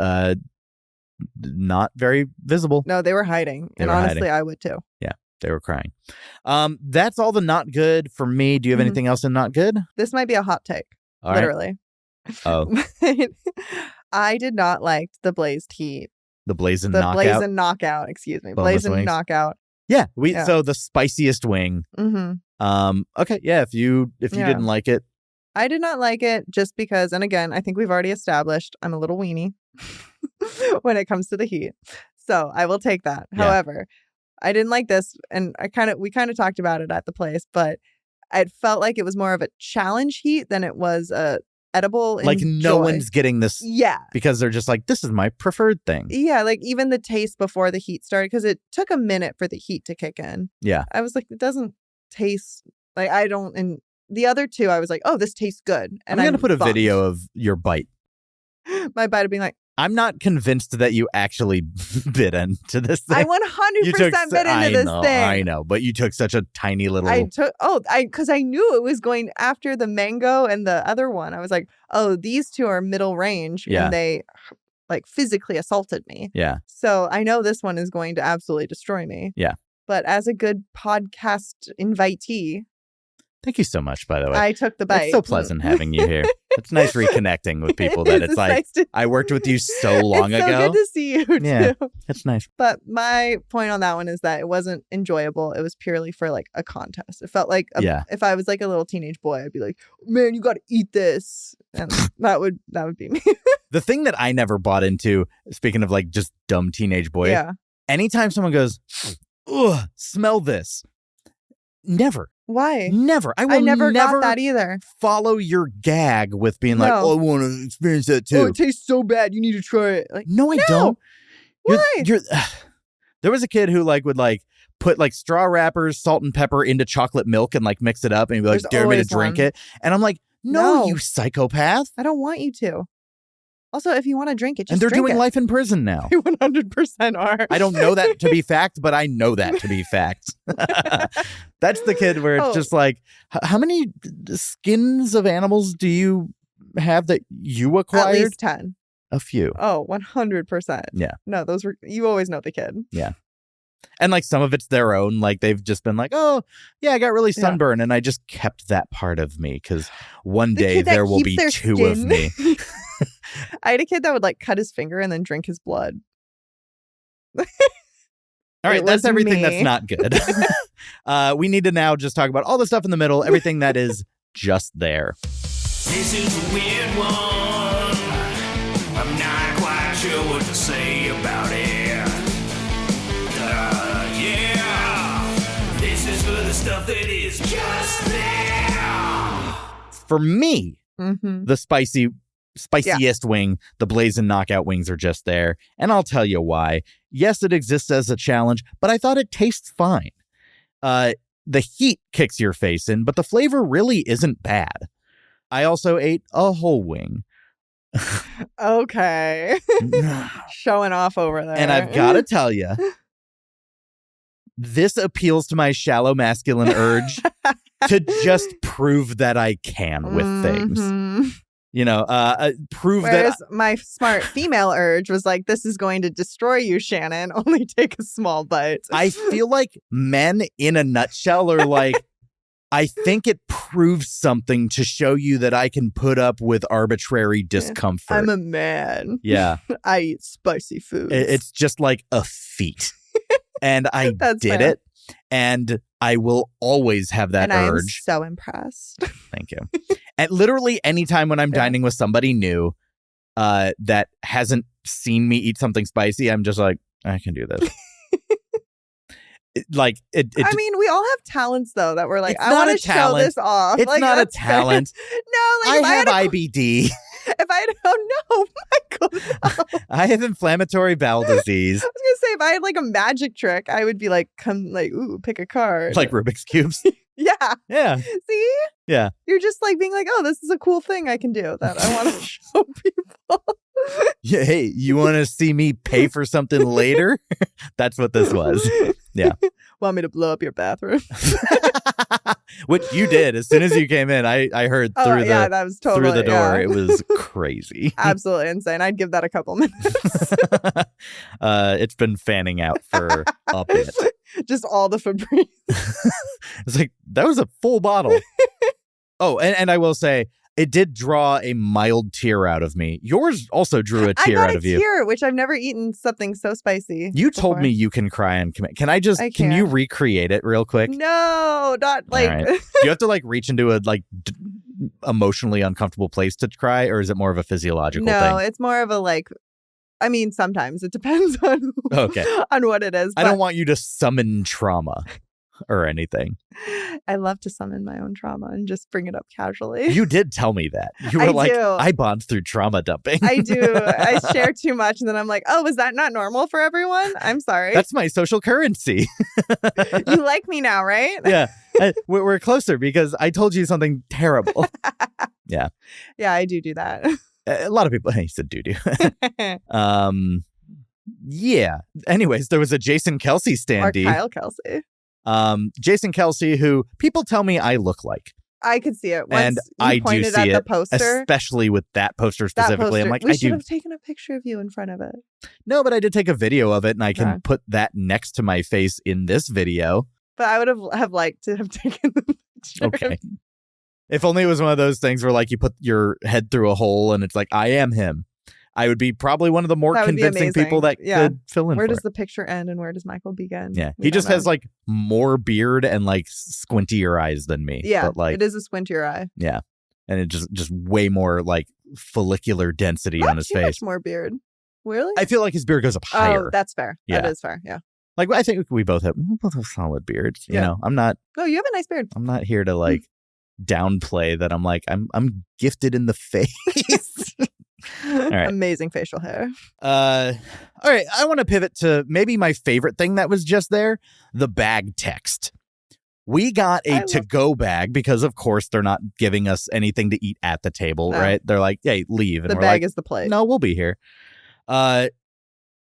not very visible. No, they were hiding. They and were honestly, hiding. I would too. Yeah. They were crying. That's all the not good for me. Do you have Mhm. anything else in not good? This might be a hot take. All right. Literally. Oh, I did not like the Blazed Heat. the Blazin The knockout. Blazin knockout, excuse me. Boneless Blazin wings. knockout. Yeah. Yeah. So the spiciest wing. Mm-hmm. Okay. Yeah. If you didn't like it. I did not like it just because, and again, I think we've already established I'm a little weenie when it comes to the heat. So I will take that. Yeah. However, I didn't like this, and we kind of talked about it at the place, but it felt like it was more of a challenge heat than it was a edible. Like no enjoy. one's getting this. Yeah. Because they're just like, this is my preferred thing. Yeah, like even the taste before the heat started, because it took a minute for the heat to kick in. Yeah. I was like, it doesn't taste like I don't. And the other 2, I was like, oh, this tastes good. And I'm going to put a bummed. video of your bite. My bite of being like, I'm not convinced that you actually bit into this thing. I 100% bit into this thing. I know, but you took such a tiny little. Because I knew it was going after the mango and the other one. I was like, oh, these 2 are middle range. Yeah. And they like physically assaulted me. Yeah. So I know this one is going to absolutely destroy me. Yeah. But as a good podcast invitee, Thank you so much, by the way. I took the bite. It's so pleasant having you here. It's nice reconnecting with people that it's like, nice to- I worked with you so long it's ago. so good to see you, Yeah. too. It's nice. But my point on that one is that it wasn't enjoyable. It was purely for like a contest. It felt like if I was like a little teenage boy, I'd be like, man, you got to eat this. And that would be me. The thing that I never bought into, speaking of like just dumb teenage boy, Yeah. anytime someone goes, ugh, smell this. Never. Why? Never. I will I never got that either. follow your gag with being like, No. oh, I want to experience that too. Oh, it tastes so bad. You need to try it. Like, No, I don't. Why? There was a kid who would put straw wrappers, salt and pepper into chocolate milk and mix it up and he'd be like, There's dare me to always drink one. it. And I'm like, no, No. you psychopath. I don't want you to. Also, if you want to drink it, just And they're drink doing it. life in prison now. You 100% are. I don't know that to be fact, but I know that to be fact. That's the kid where it's just like, how many skins of animals do you have that you acquired? At least 10. A few. Oh, 100%. Yeah. No, those were, you always know the kid. Yeah. And some of it's their own. They've just been like, oh, yeah, I got really sunburned. And I just kept that part of me because one day kid that there will keeps be their 2 of skin. me. I had a kid that would cut his finger and then drink his blood. All right, It that's was everything me. that's not good. We need to now just talk about all the stuff in the middle, everything that is just there. This is a weird one. I'm not quite sure what to say about it. Yeah. This is for the stuff that is just there. For me, Mm-hmm. the spiciest wing, the Blazin knockout wings are just there. And I'll tell you why. Yes, it exists as a challenge, but I thought it tastes fine. The heat kicks your face in, but the flavor really isn't bad. I also ate a whole wing. Okay. Showing off over there. And I've got to tell you, this appeals to my shallow masculine urge to just prove that I can with things. You know, prove Whereas that my smart female urge was like, this is going to destroy you, Shannon. Only take a small bite. I feel like men in a nutshell are like, I think it proves something to show you that I can put up with arbitrary discomfort. I'm a man. Yeah. I eat spicy food. It's just like a feat. And I did it. And I will always have that urge. I'm so impressed. Thank you. And literally anytime when I'm dining with somebody new that hasn't seen me eat something spicy, I'm just like, I can do this. I mean, we all have talents, though, that we're like, I want to show this off. It's like, not a talent. No, like, I have IBD. If I had, oh no, Michael, no. I have inflammatory bowel disease. I was gonna say, if I had like a magic trick, I would be like, come, like, ooh, pick a card. Like Rubik's Cubes. Yeah. Yeah. See? Yeah. You're just like being like, oh, this is a cool thing I can do that I want to show people. Yeah. Hey, you want to see me pay for something later? That's what this was. Yeah. Want me to blow up your bathroom? Which you did. As soon as you came in, I heard through that was totally, through the door. Yeah. It was crazy. Absolutely insane. I'd give that a couple minutes. It's been fanning out for a bit. Just all the Febreze. It's like, that was a full bottle. Oh, and I will say, it did draw a mild tear out of me. Yours also drew a tear out of you. Tear, which I've never eaten something so spicy. You told me you can cry and commit. Can can you recreate it real quick? No, not like. Right. Do you have to like reach into a emotionally uncomfortable place to cry, or is it more of a physiological thing? No, it's more of a like. I mean, sometimes it depends on on what it is. I don't want you to summon trauma or anything. I love to summon my own trauma and just bring it up casually. You did tell me that. You were I bond through trauma dumping. I do. I share too much and then I'm like, oh, is that not normal for everyone? I'm sorry. That's my social currency. You like me now, right? Yeah. We're closer because I told you something terrible. Yeah. Yeah, I do that. A lot of people, he said doo-doo. Yeah. Anyways, there was a Jason Kelsey standee. Or Kyle Kelsey. Jason Kelsey, who people tell me I look like. I could see it. And I do see it, especially with that poster specifically. I'm like, we should have taken a picture of you in front of it. No, but I did take a video of it, and I can put that next to my face in this video. But I would have liked to have taken the picture. Okay. If only it was one of those things where like you put your head through a hole and it's like, I am him. I would be probably one of the more convincing people that could fill in. Where does the picture end and where does Michael begin? Yeah. He just has like more beard and like squintier eyes than me. Yeah. But, like, it is a squintier eye. Yeah. And it just way more like follicular density on his face. Much more beard. Really? I feel like his beard goes up higher. Oh, that's fair. Yeah. That is fair. Yeah. Like I think we both have solid beards. You know, I'm not. No, you have a nice beard. I'm not here to like downplay that. I'm like I'm gifted in the face. All right. Amazing facial hair. All right. I want to pivot to maybe my favorite thing that was just there, the bag text. We got a to-go bag because, of course, they're not giving us anything to eat at the table, right? They're like, hey, leave. And the bag is the plate. No, we'll be here.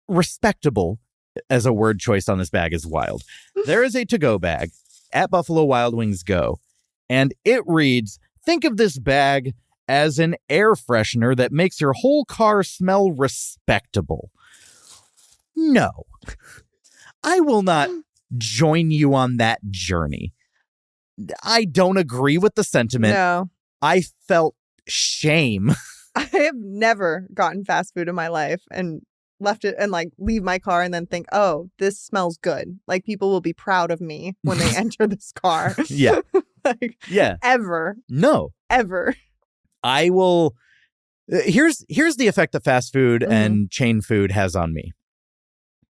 Respectable as a word choice on this bag is wild. There is a to-go bag at Buffalo Wild Wings Go, and it reads, think of this bag as an air freshener that makes your whole car smell respectable. No, I will not join you on that journey. I don't agree with the sentiment. No. I felt shame. I have never gotten fast food in my life and left it and like leave my car and then think, oh, this smells good. Like people will be proud of me when they enter this car. Yeah. Ever. No. Ever. I will. Here's the effect that fast food and chain food has on me.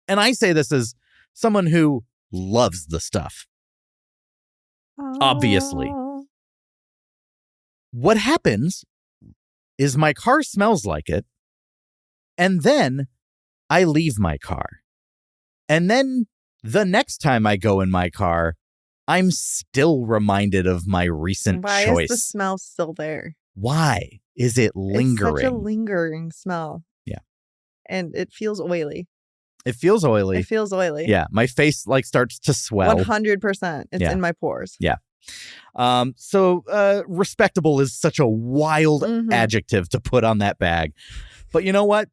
And I say this as someone who loves the stuff. Obviously. What happens is my car smells like it, and then I leave my car. And then the next time I go in my car, I'm still reminded of my recent Why choice. is the smell still there? Why is it lingering? It's such a lingering smell. Yeah. And it feels oily. It feels oily. It feels oily. Yeah. My face like starts to swell. 100%. It's in my pores. Yeah. So respectable is such a wild adjective to put on that bag. But you know what?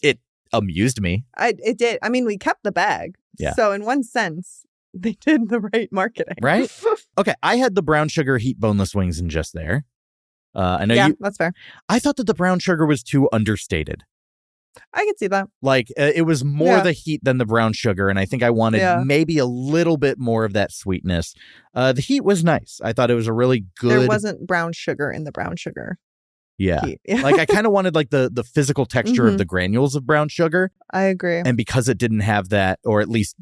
It amused me. It did. I mean, we kept the bag. Yeah. So in one sense, they did the right marketing. Right? Okay. I had the brown sugar heat boneless wings in Just There. I know that's fair. I thought that the brown sugar was too understated. I can see that. Like it was more the heat than the brown sugar. And I think I wanted maybe a little bit more of that sweetness. The heat was nice. I thought it was a really good. There wasn't brown sugar in the brown sugar. Yeah. Heat. Like I kind of wanted like the physical texture of the granules of brown sugar. I agree. And because it didn't have that, or at least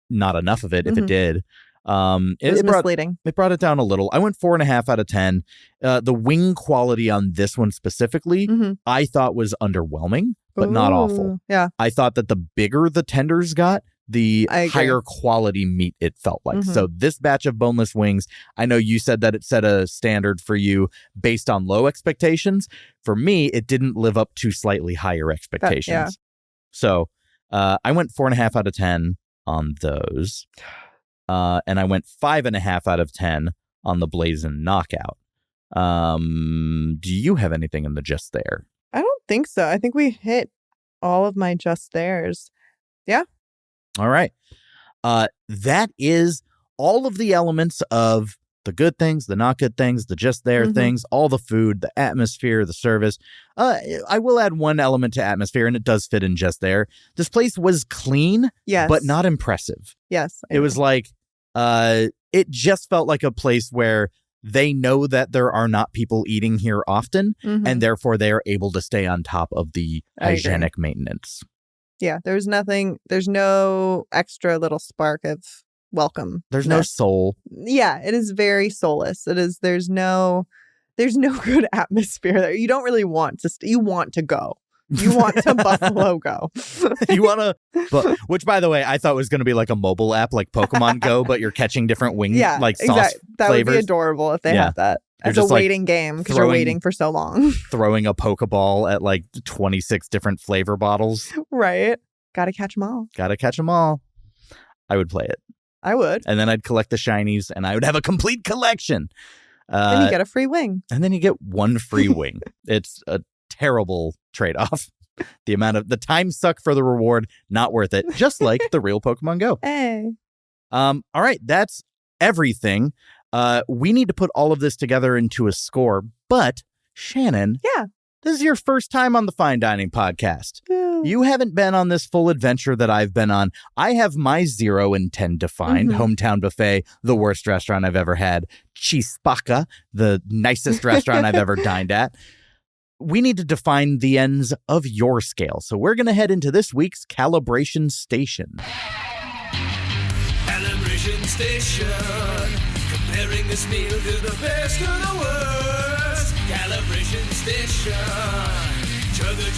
not enough of it, if it did, it was misleading. It brought it down a little. I went 4.5 out of 10. The wing quality on this one specifically, I thought was underwhelming, but not awful. Yeah. I thought that the bigger the tenders got, the higher quality meat it felt like. So this batch of boneless wings, I know you said that it set a standard for you based on low expectations. For me, it didn't live up to slightly higher expectations. So I went 4.5 out of 10 on those. And I went 5.5 out of 10 on the Blazin knockout. Do you have anything in the Just There? I don't think so. I think we hit all of my Just Theirs. Yeah. All right. That is all of the elements of the good things, the not good things, the Just There things, all the food, the atmosphere, the service. I will add one element to atmosphere, and it does fit in Just There. This place was clean, but not impressive. Yes. It was like, it just felt like a place where they know that there are not people eating here often, and therefore they are able to stay on top of the hygienic maintenance. Yeah, there's no extra little spark of welcome. There's no soul. Yeah, it is very soulless. There's no good atmosphere there. You don't really want to you want to go. You want to Buffalo Go. You want to, which by the way, I thought was going to be like a mobile app like Pokemon Go, but you're catching different wing like sauce That flavors. Would be adorable if they had that. As a waiting game because you're waiting for so long. Throwing a Pokeball at like 26 different flavor bottles. Right. Gotta catch them all. Gotta catch them all. I would play it. I would. And then I'd collect the shinies and I would have a complete collection. Then you get a free wing. And then you get one free wing. It's a terrible trade-off. The time suck for the reward, not worth it. Just like the real Pokemon Go. Hey. All right. That's everything. We need to put all of this together into a score, but Shannon. Yeah. This is your first time on the Fine Dining podcast. You haven't been on this full adventure that I've been on. I have my 0 and 10 defined. Hometown Buffet, the worst restaurant I've ever had. Chispaka, the nicest restaurant I've ever dined at. We need to define the ends of your scale. So we're going to head into this week's calibration station. Calibration station. Comparing this meal to the best of the worst. Calibration station. Chugga.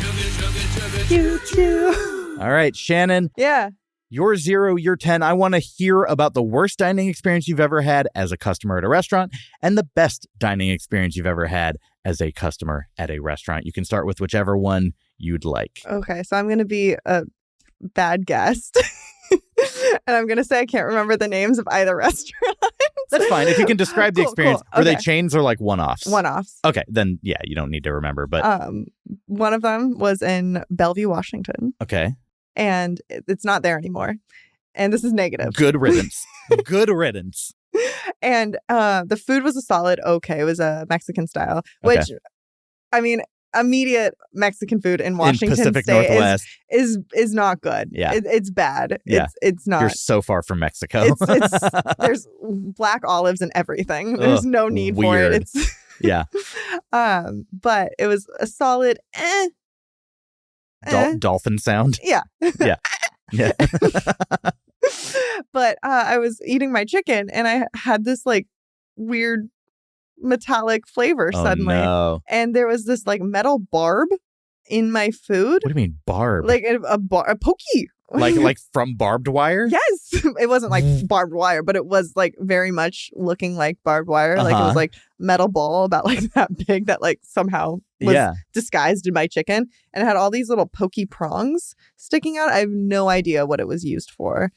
All right, Shannon. Yeah. Your 0, your 10. I want to hear about the worst dining experience you've ever had as a customer at a restaurant and the best dining experience you've ever had as a customer at a restaurant. You can start with whichever one you'd like. Okay, so I'm going to be a bad guest. And I'm going to say I can't remember the names of either restaurant. That's fine. If you can describe the experience. Cool. Were they chains or like one-offs? One-offs. Okay, then yeah, you don't need to remember. But one of them was in Bellevue, Washington. Okay. And it's not there anymore. And this is negative. Good riddance. Good riddance. And the food was a solid okay. It was a Mexican style, which, I mean, immediate Mexican food in Washington Pacific State Northwest is not good. Yeah. It's bad. Yeah. It's not. You're so far from Mexico. There's black olives and everything. There's no need weird. for it. It's yeah. But it was a solid dolphin sound. Yeah. Yeah. Yeah. But I was eating my chicken and I had this like weird metallic flavor suddenly. No. And there was this like metal barb in my food. What do you mean barb? Like a pokey Like from barbed wire? Yes. It wasn't like barbed wire, but it was like very much looking like barbed wire. Like it was like metal ball about like that big that like somehow was disguised in my chicken. And it had all these little pokey prongs sticking out. I have no idea what it was used for.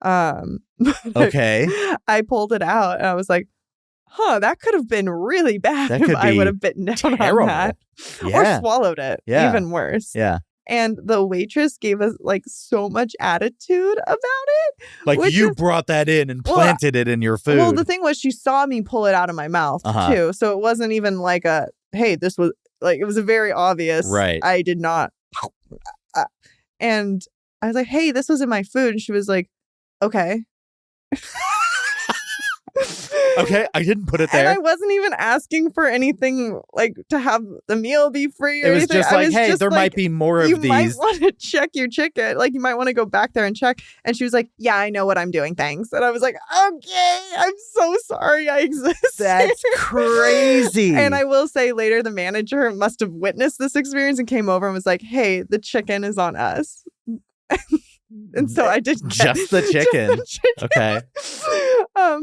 Okay. I pulled it out and I was like, that could have been really bad if I would have bitten down on that. Or swallowed it. Even worse. Yeah. And the waitress gave us like so much attitude about it. Like you brought that in and planted it in your food. Well, the thing was she saw me pull it out of my mouth too. So it wasn't even like hey, this was like, it was a very obvious. Right. I did not. And I was like, hey, this was in my food. And she was like, okay. Okay, I didn't put it there. And I wasn't even asking for anything like to have the meal be free or anything. It was just like, hey, there might be more of these. You might want to check your chicken. Like, you might want to go back there and check. And she was like, yeah, I know what I'm doing. Thanks. And I was like, okay, I'm so sorry I exist. That's crazy. And I will say later, the manager must have witnessed this experience and came over and was like, hey, the chicken is on us. And so I did just the chicken. Okay.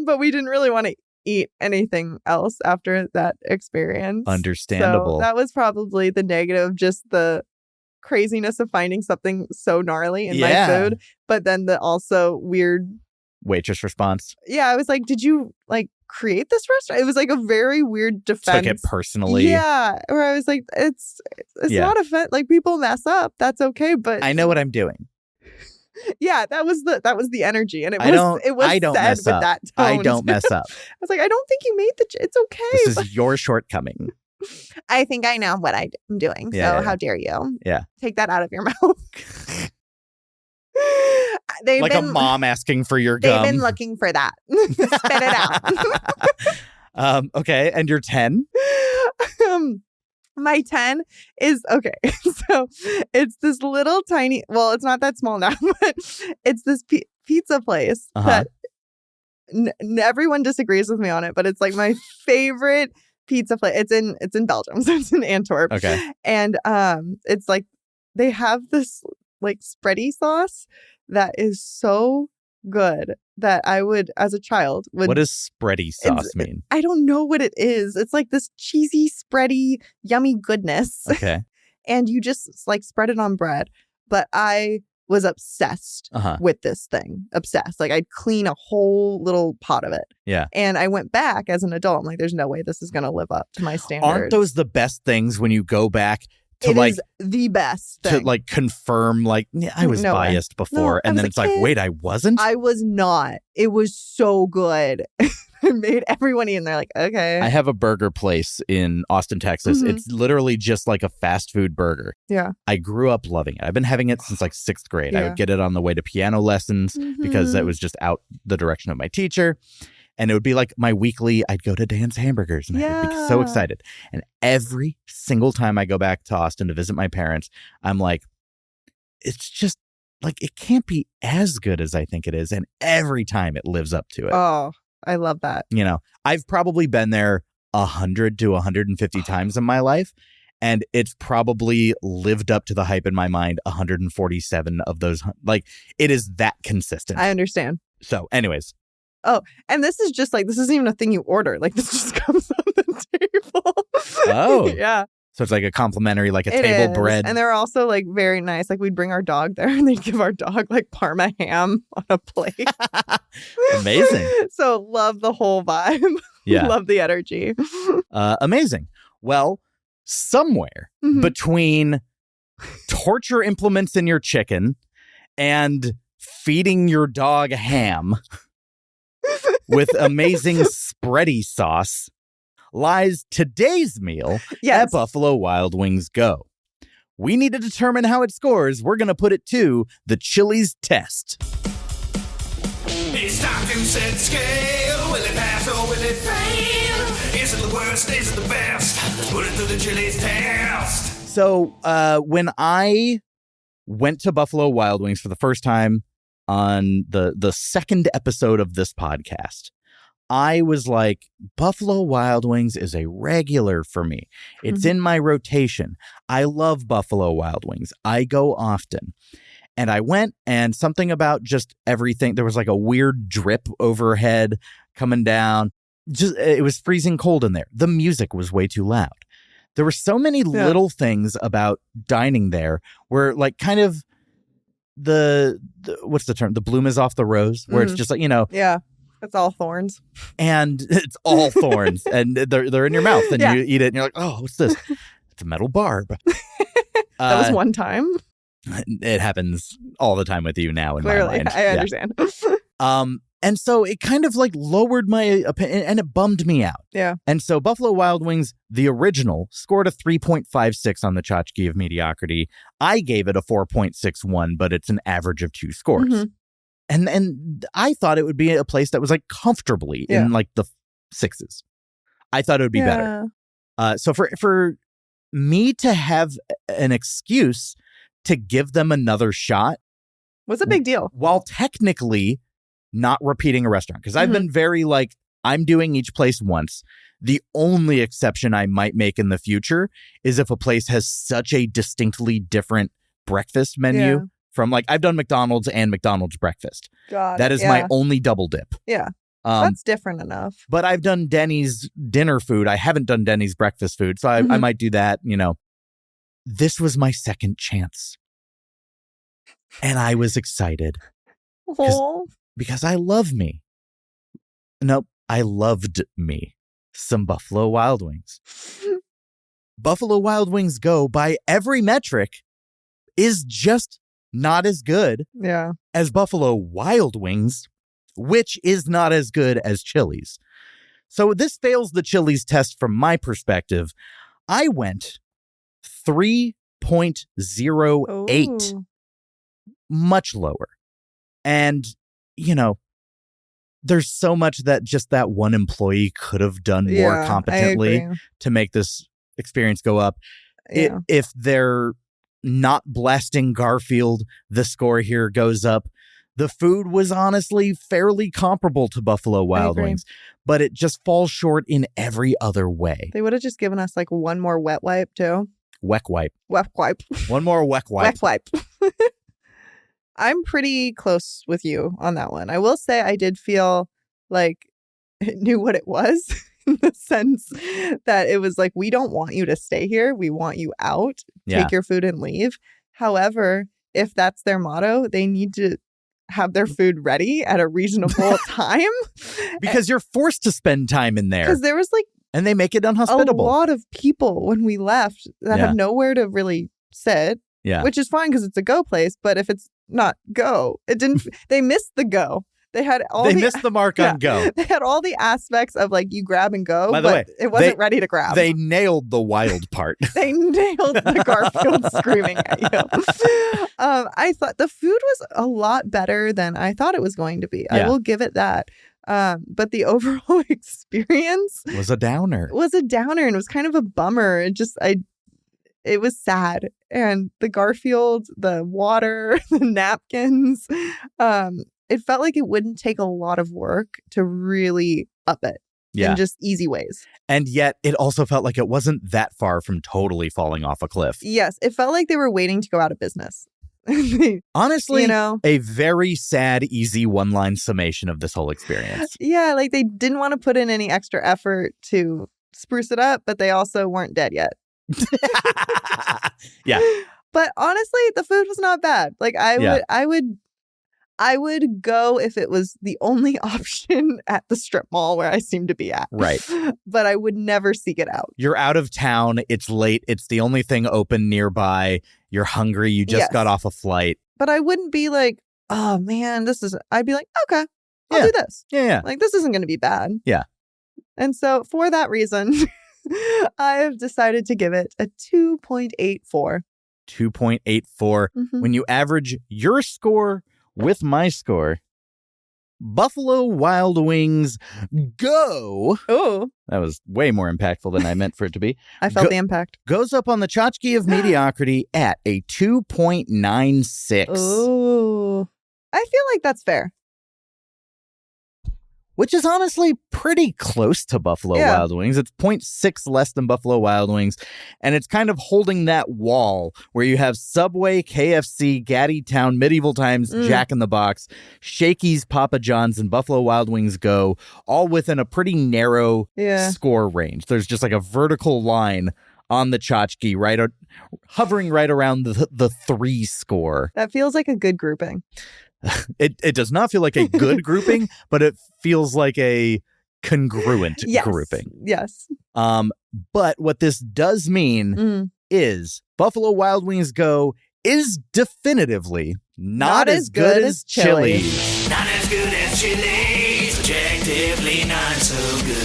But we didn't really want to eat anything else after that experience. Understandable. So that was probably the negative, just the craziness of finding something so gnarly in my food, but then the also weird waitress response. Yeah, I was like, did you like create this restaurant? It was like a very weird defense. Took it personally. Yeah, where I was like, it's not offense. Like, people mess up. That's okay, but I know what I'm doing. Yeah, that was the energy, and it was said with that tone. I don't mess up. I was like, I don't think you made it's okay. This is your shortcoming. I think I know what I'm doing. So how dare you? Yeah, take that out of your mouth. Like a mom asking for your gum. They've been looking for that. Spit it out. Okay, and you're 10. My 10 is, okay, so it's this little tiny, well, it's not that small now, but it's this pizza place that everyone disagrees with me on it, but it's like my favorite pizza place. It's in Belgium, so it's in Antwerp. Okay. And it's like, they have this like spready sauce that is so good that I would, as a child, would. What does spready sauce mean? I don't know what it is. It's like this cheesy, spready, yummy goodness. Okay. And you just like spread it on bread. But I was obsessed with this thing. Obsessed. Like, I'd clean a whole little pot of it. Yeah. And I went back as an adult. I'm like, there's no way this is going to live up to my standards. Aren't those the best things when you go back to it like is the best thing. To like confirm like, yeah, I was biased before, and then it's like, wait, I wasn't? I was not. It was so good. It made everyone eat, and they're like, okay. I have a burger place in Austin, Texas. It's literally just like a fast food burger. Yeah. I grew up loving it. I've been having it since like 6th grade. I would get it on the way to piano lessons because that was just out the direction of my teacher. And it would be like my weekly, I'd go to Dan's Hamburgers and I would be so excited. And every single time I go back to Austin to visit my parents, I'm like, it's just like, it can't be as good as I think it is. And every time it lives up to it. Oh, I love that. You know, I've probably been there 100 to 150 times in my life. And it's probably lived up to the hype in my mind 147 of those. Like, it is that consistent. I understand. So anyways. Oh, and this is just like, this isn't even a thing you order. Like, this just comes on the table. Oh. Yeah. So it's like a complimentary, like a table bread. And they're also like very nice. Like, we'd bring our dog there and they'd give our dog like Parma ham on a plate. Amazing. So love the whole vibe. Yeah. Love the energy. Amazing. Well, somewhere between torture implements in your chicken and feeding your dog ham with amazing spready sauce lies today's meal at Buffalo Wild Wings Go. We need to determine how it scores. We're going to put it to the Chili's test. It's time to set the scale. Will it pass or will it fail? Is it the worst? Is it the best? Let's put it through the Chili's test. So when I went to Buffalo Wild Wings for the first time on the second episode of this podcast, I was like, Buffalo Wild Wings is a regular for me. It's in my rotation. I love Buffalo Wild Wings. I go often. And I went, and something about just everything, there was like a weird drip overhead coming down. It was freezing cold in there. The music was way too loud. There were so many little things about dining there where like kind of the what's the term? The bloom is off the rose, where it's just like, Yeah. It's all thorns. And it's all thorns, and they're in your mouth, and you eat it, and you're like, oh, what's this? It's a metal barb. That was one time. It happens all the time with you now in Clearly, my mind. I understand. And so it kind of like lowered my opinion, and it bummed me out. Yeah. And so Buffalo Wild Wings, the original, scored a 3.56 on the tchotchke of mediocrity. I gave it a 4.61, but it's an average of 2 scores. Mm-hmm. And I thought it would be a place that was like comfortably in like the 6s. I thought it would be better. So for me to have an excuse to give them another shot was a big deal. While technically not repeating a restaurant. Because I've been very like, I'm doing each place once. The only exception I might make in the future is if a place has such a distinctly different breakfast menu from like, I've done McDonald's and McDonald's breakfast. That is my only double dip. Yeah. That's different enough. But I've done Denny's dinner food. I haven't done Denny's breakfast food. So I might do that, This was my second chance. And I was excited. Because I love me. Nope, I loved me some Buffalo Wild Wings. Buffalo Wild Wings Go, by every metric, is just not as good as Buffalo Wild Wings, which is not as good as Chili's. So this fails the Chili's test from my perspective. I went 3.08, much lower. And there's so much that just that one employee could have done more competently to make this experience go up. Yeah. If they're not blasting Garfield, the score here goes up. The food was honestly fairly comparable to Buffalo Wild Wings, but it just falls short in every other way. They would have just given us like one more wet wipe too. Weck wipe. Weck wipe. One more weck wipe. Weck wipe. I'm pretty close with you on that one. I will say I did feel like it knew what it was in the sense that it was like, we don't want you to stay here. We want you out. Take your food and leave. However, if that's their motto, they need to have their food ready at a reasonable time. Because you're forced to spend time in there. Because there was like... And they make it unhospitable. A lot of people when we left that have nowhere to really sit. Yeah. Which is fine because it's a go place. But if it's not go, it didn't... They missed the go. They had all They missed the mark on go. They had all the aspects of like you grab and go, By the way, it wasn't ready to grab. They nailed the wild part. They nailed the Garfield screaming at you. I thought the food was a lot better than I thought it was going to be. Yeah. I will give it that. But the overall experience was a downer. And it was kind of a bummer. It was sad. And the Garfield, the water, the napkins, it felt like it wouldn't take a lot of work to really up it in just easy ways. And yet it also felt like it wasn't that far from totally falling off a cliff. Yes, it felt like they were waiting to go out of business. Honestly, a very sad, easy one-line summation of this whole experience. Yeah, like they didn't want to put in any extra effort to spruce it up, but they also weren't dead yet. Yeah. But honestly, the food was not bad. Like I would go if it was the only option at the strip mall where I seem to be at. Right. But I would never seek it out. You're out of town. It's late. It's the only thing open nearby. You're hungry. You just got off a flight. But I wouldn't be like, oh man, I'd be like, okay, I'll do this. Yeah. Like this isn't going to be bad. Yeah. And so for that reason, I have decided to give it a 2.84. 2.84. When you average your score with my score, Buffalo Wild Wings Go. Oh, that was way more impactful than I meant for it to be. I felt the impact. Goes up on the tchotchke of mediocrity at a 2.96. Oh, I feel like that's fair. which is honestly pretty close to Buffalo Wild Wings. It's 0.6 less than Buffalo Wild Wings, and it's kind of holding that wall where you have Subway, KFC, Gaddy Town, Medieval Times, Jack in the Box, Shakey's, Papa John's, and Buffalo Wild Wings Go, all within a pretty narrow score range. There's just like a vertical line on the tchotchke, hovering right around the 3 score. That feels like a good grouping. It does not feel like a good grouping, but it feels like a congruent grouping. Yes. But what this does mean is Buffalo Wild Wings Go is definitively not as good as Chili's. Not as good as Chili's. Objectively not so good.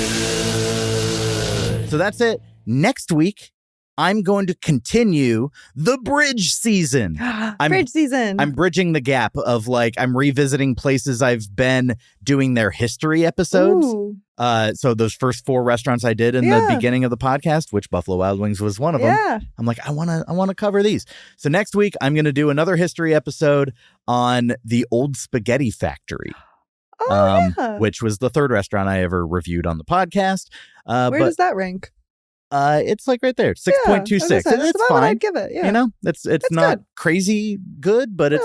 So that's it. Next week, I'm going to continue the bridge season. Bridge season. I'm bridging the gap of I'm revisiting places I've been, doing their history episodes. Ooh. So those first 4 restaurants I did in the beginning of the podcast, which Buffalo Wild Wings was one of them. I'm like, I want to cover these. So next week I'm going to do another history episode on the Old Spaghetti Factory. Which was the 3rd restaurant I ever reviewed on the podcast. Where does that rank? It's right there, 6.26. It's fine. What I'd give it. Yeah. It's not good. Crazy good, but it's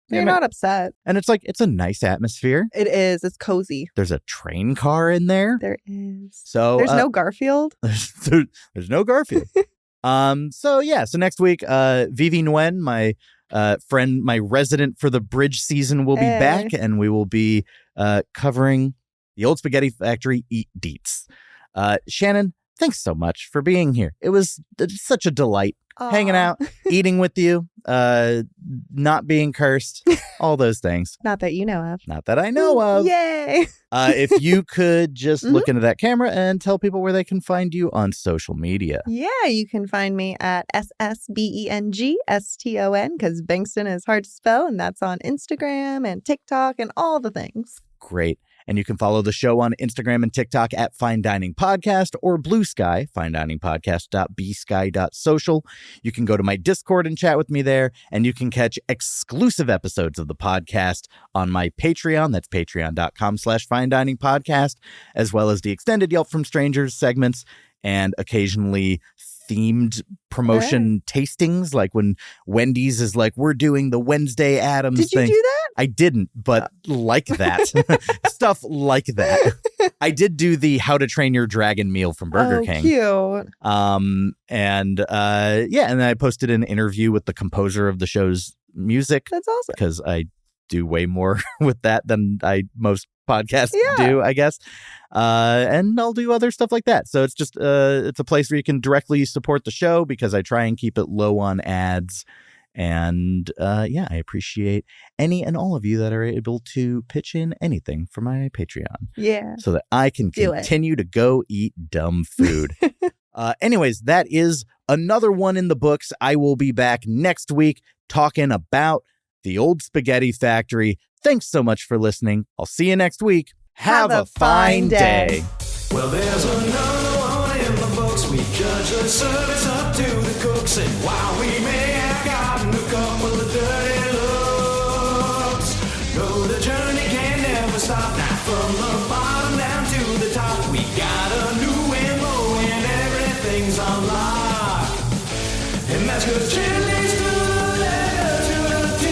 you're not upset. And it's a nice atmosphere. It is. It's cozy. There's a train car in there. There is. So there's no Garfield. There's no Garfield. So next week, Vivi Nguyen, my friend, my resident for the bridge season, will be back, and we will be covering the Old Spaghetti Factory Eat Deets. Shannon, thanks so much for being here. It was such a delight hanging out, eating with you, not being cursed, all those things. Not that you know of. Not that I know of. Yay. If you could just look into that camera and tell people where they can find you on social media. Yeah, you can find me at SSBENGSTON because Bengston is hard to spell, and that's on Instagram and TikTok and all the things. Great. And you can follow the show on Instagram and TikTok at Fine Dining Podcast or Blue Sky, finediningpodcast.bsky.social. You can go to my Discord and chat with me there, and you can catch exclusive episodes of the podcast on my Patreon. That's patreon.com/finediningpodcast, as well as the extended Yelp from Strangers segments and occasionally themed promotion tastings, like when Wendy's is like, we're doing the Wednesday Addams thing. Did you do that? I didn't, but like that. Stuff like that. I did do the How to Train Your Dragon meal from Burger King. Cute. And then I posted an interview with the composer of the show's music. That's awesome. Because I do way more with that than most podcasts do, I guess. And I'll do other stuff like that. So it's just it's a place where you can directly support the show because I try and keep it low on ads. And I appreciate any and all of you that are able to pitch in anything for my Patreon. Yeah. So that I can continue to go eat dumb food. Anyways, that is another one in the books. I will be back next week talking about the Old Spaghetti Factory. Thanks so much for listening. I'll see you next week. Have a fine day. Well, there's another one in the books. We judge the service up to the cooks. And while we may have gotten a couple of dirty looks, no, the journey can never stop. Now from the bottom down to the top, we got a new MO and everything's unlocked. And that's 'cause Chili's to the letter to the T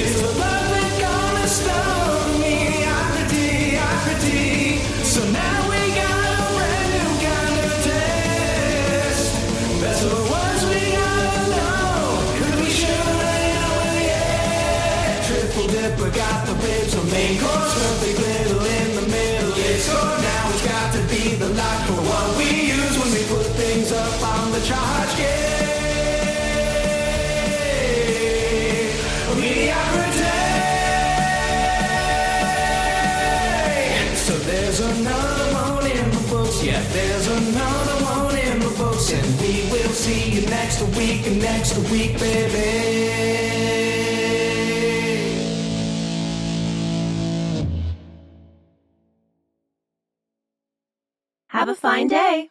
is the perfect cornerstone of mediocrity. So now we got a brand new kind of test. That's the words we gotta know. 'Cause we sure ain't over yet. Triple dipper got the ribs, a main course, perfect little in the middle. It's scored. Now it's got to be the lock for what we use when we put things up on the charge. Mediocrity. So there's another one in the books. Yeah, there's another one in the books. And we will see you next week, baby. Have a fine day.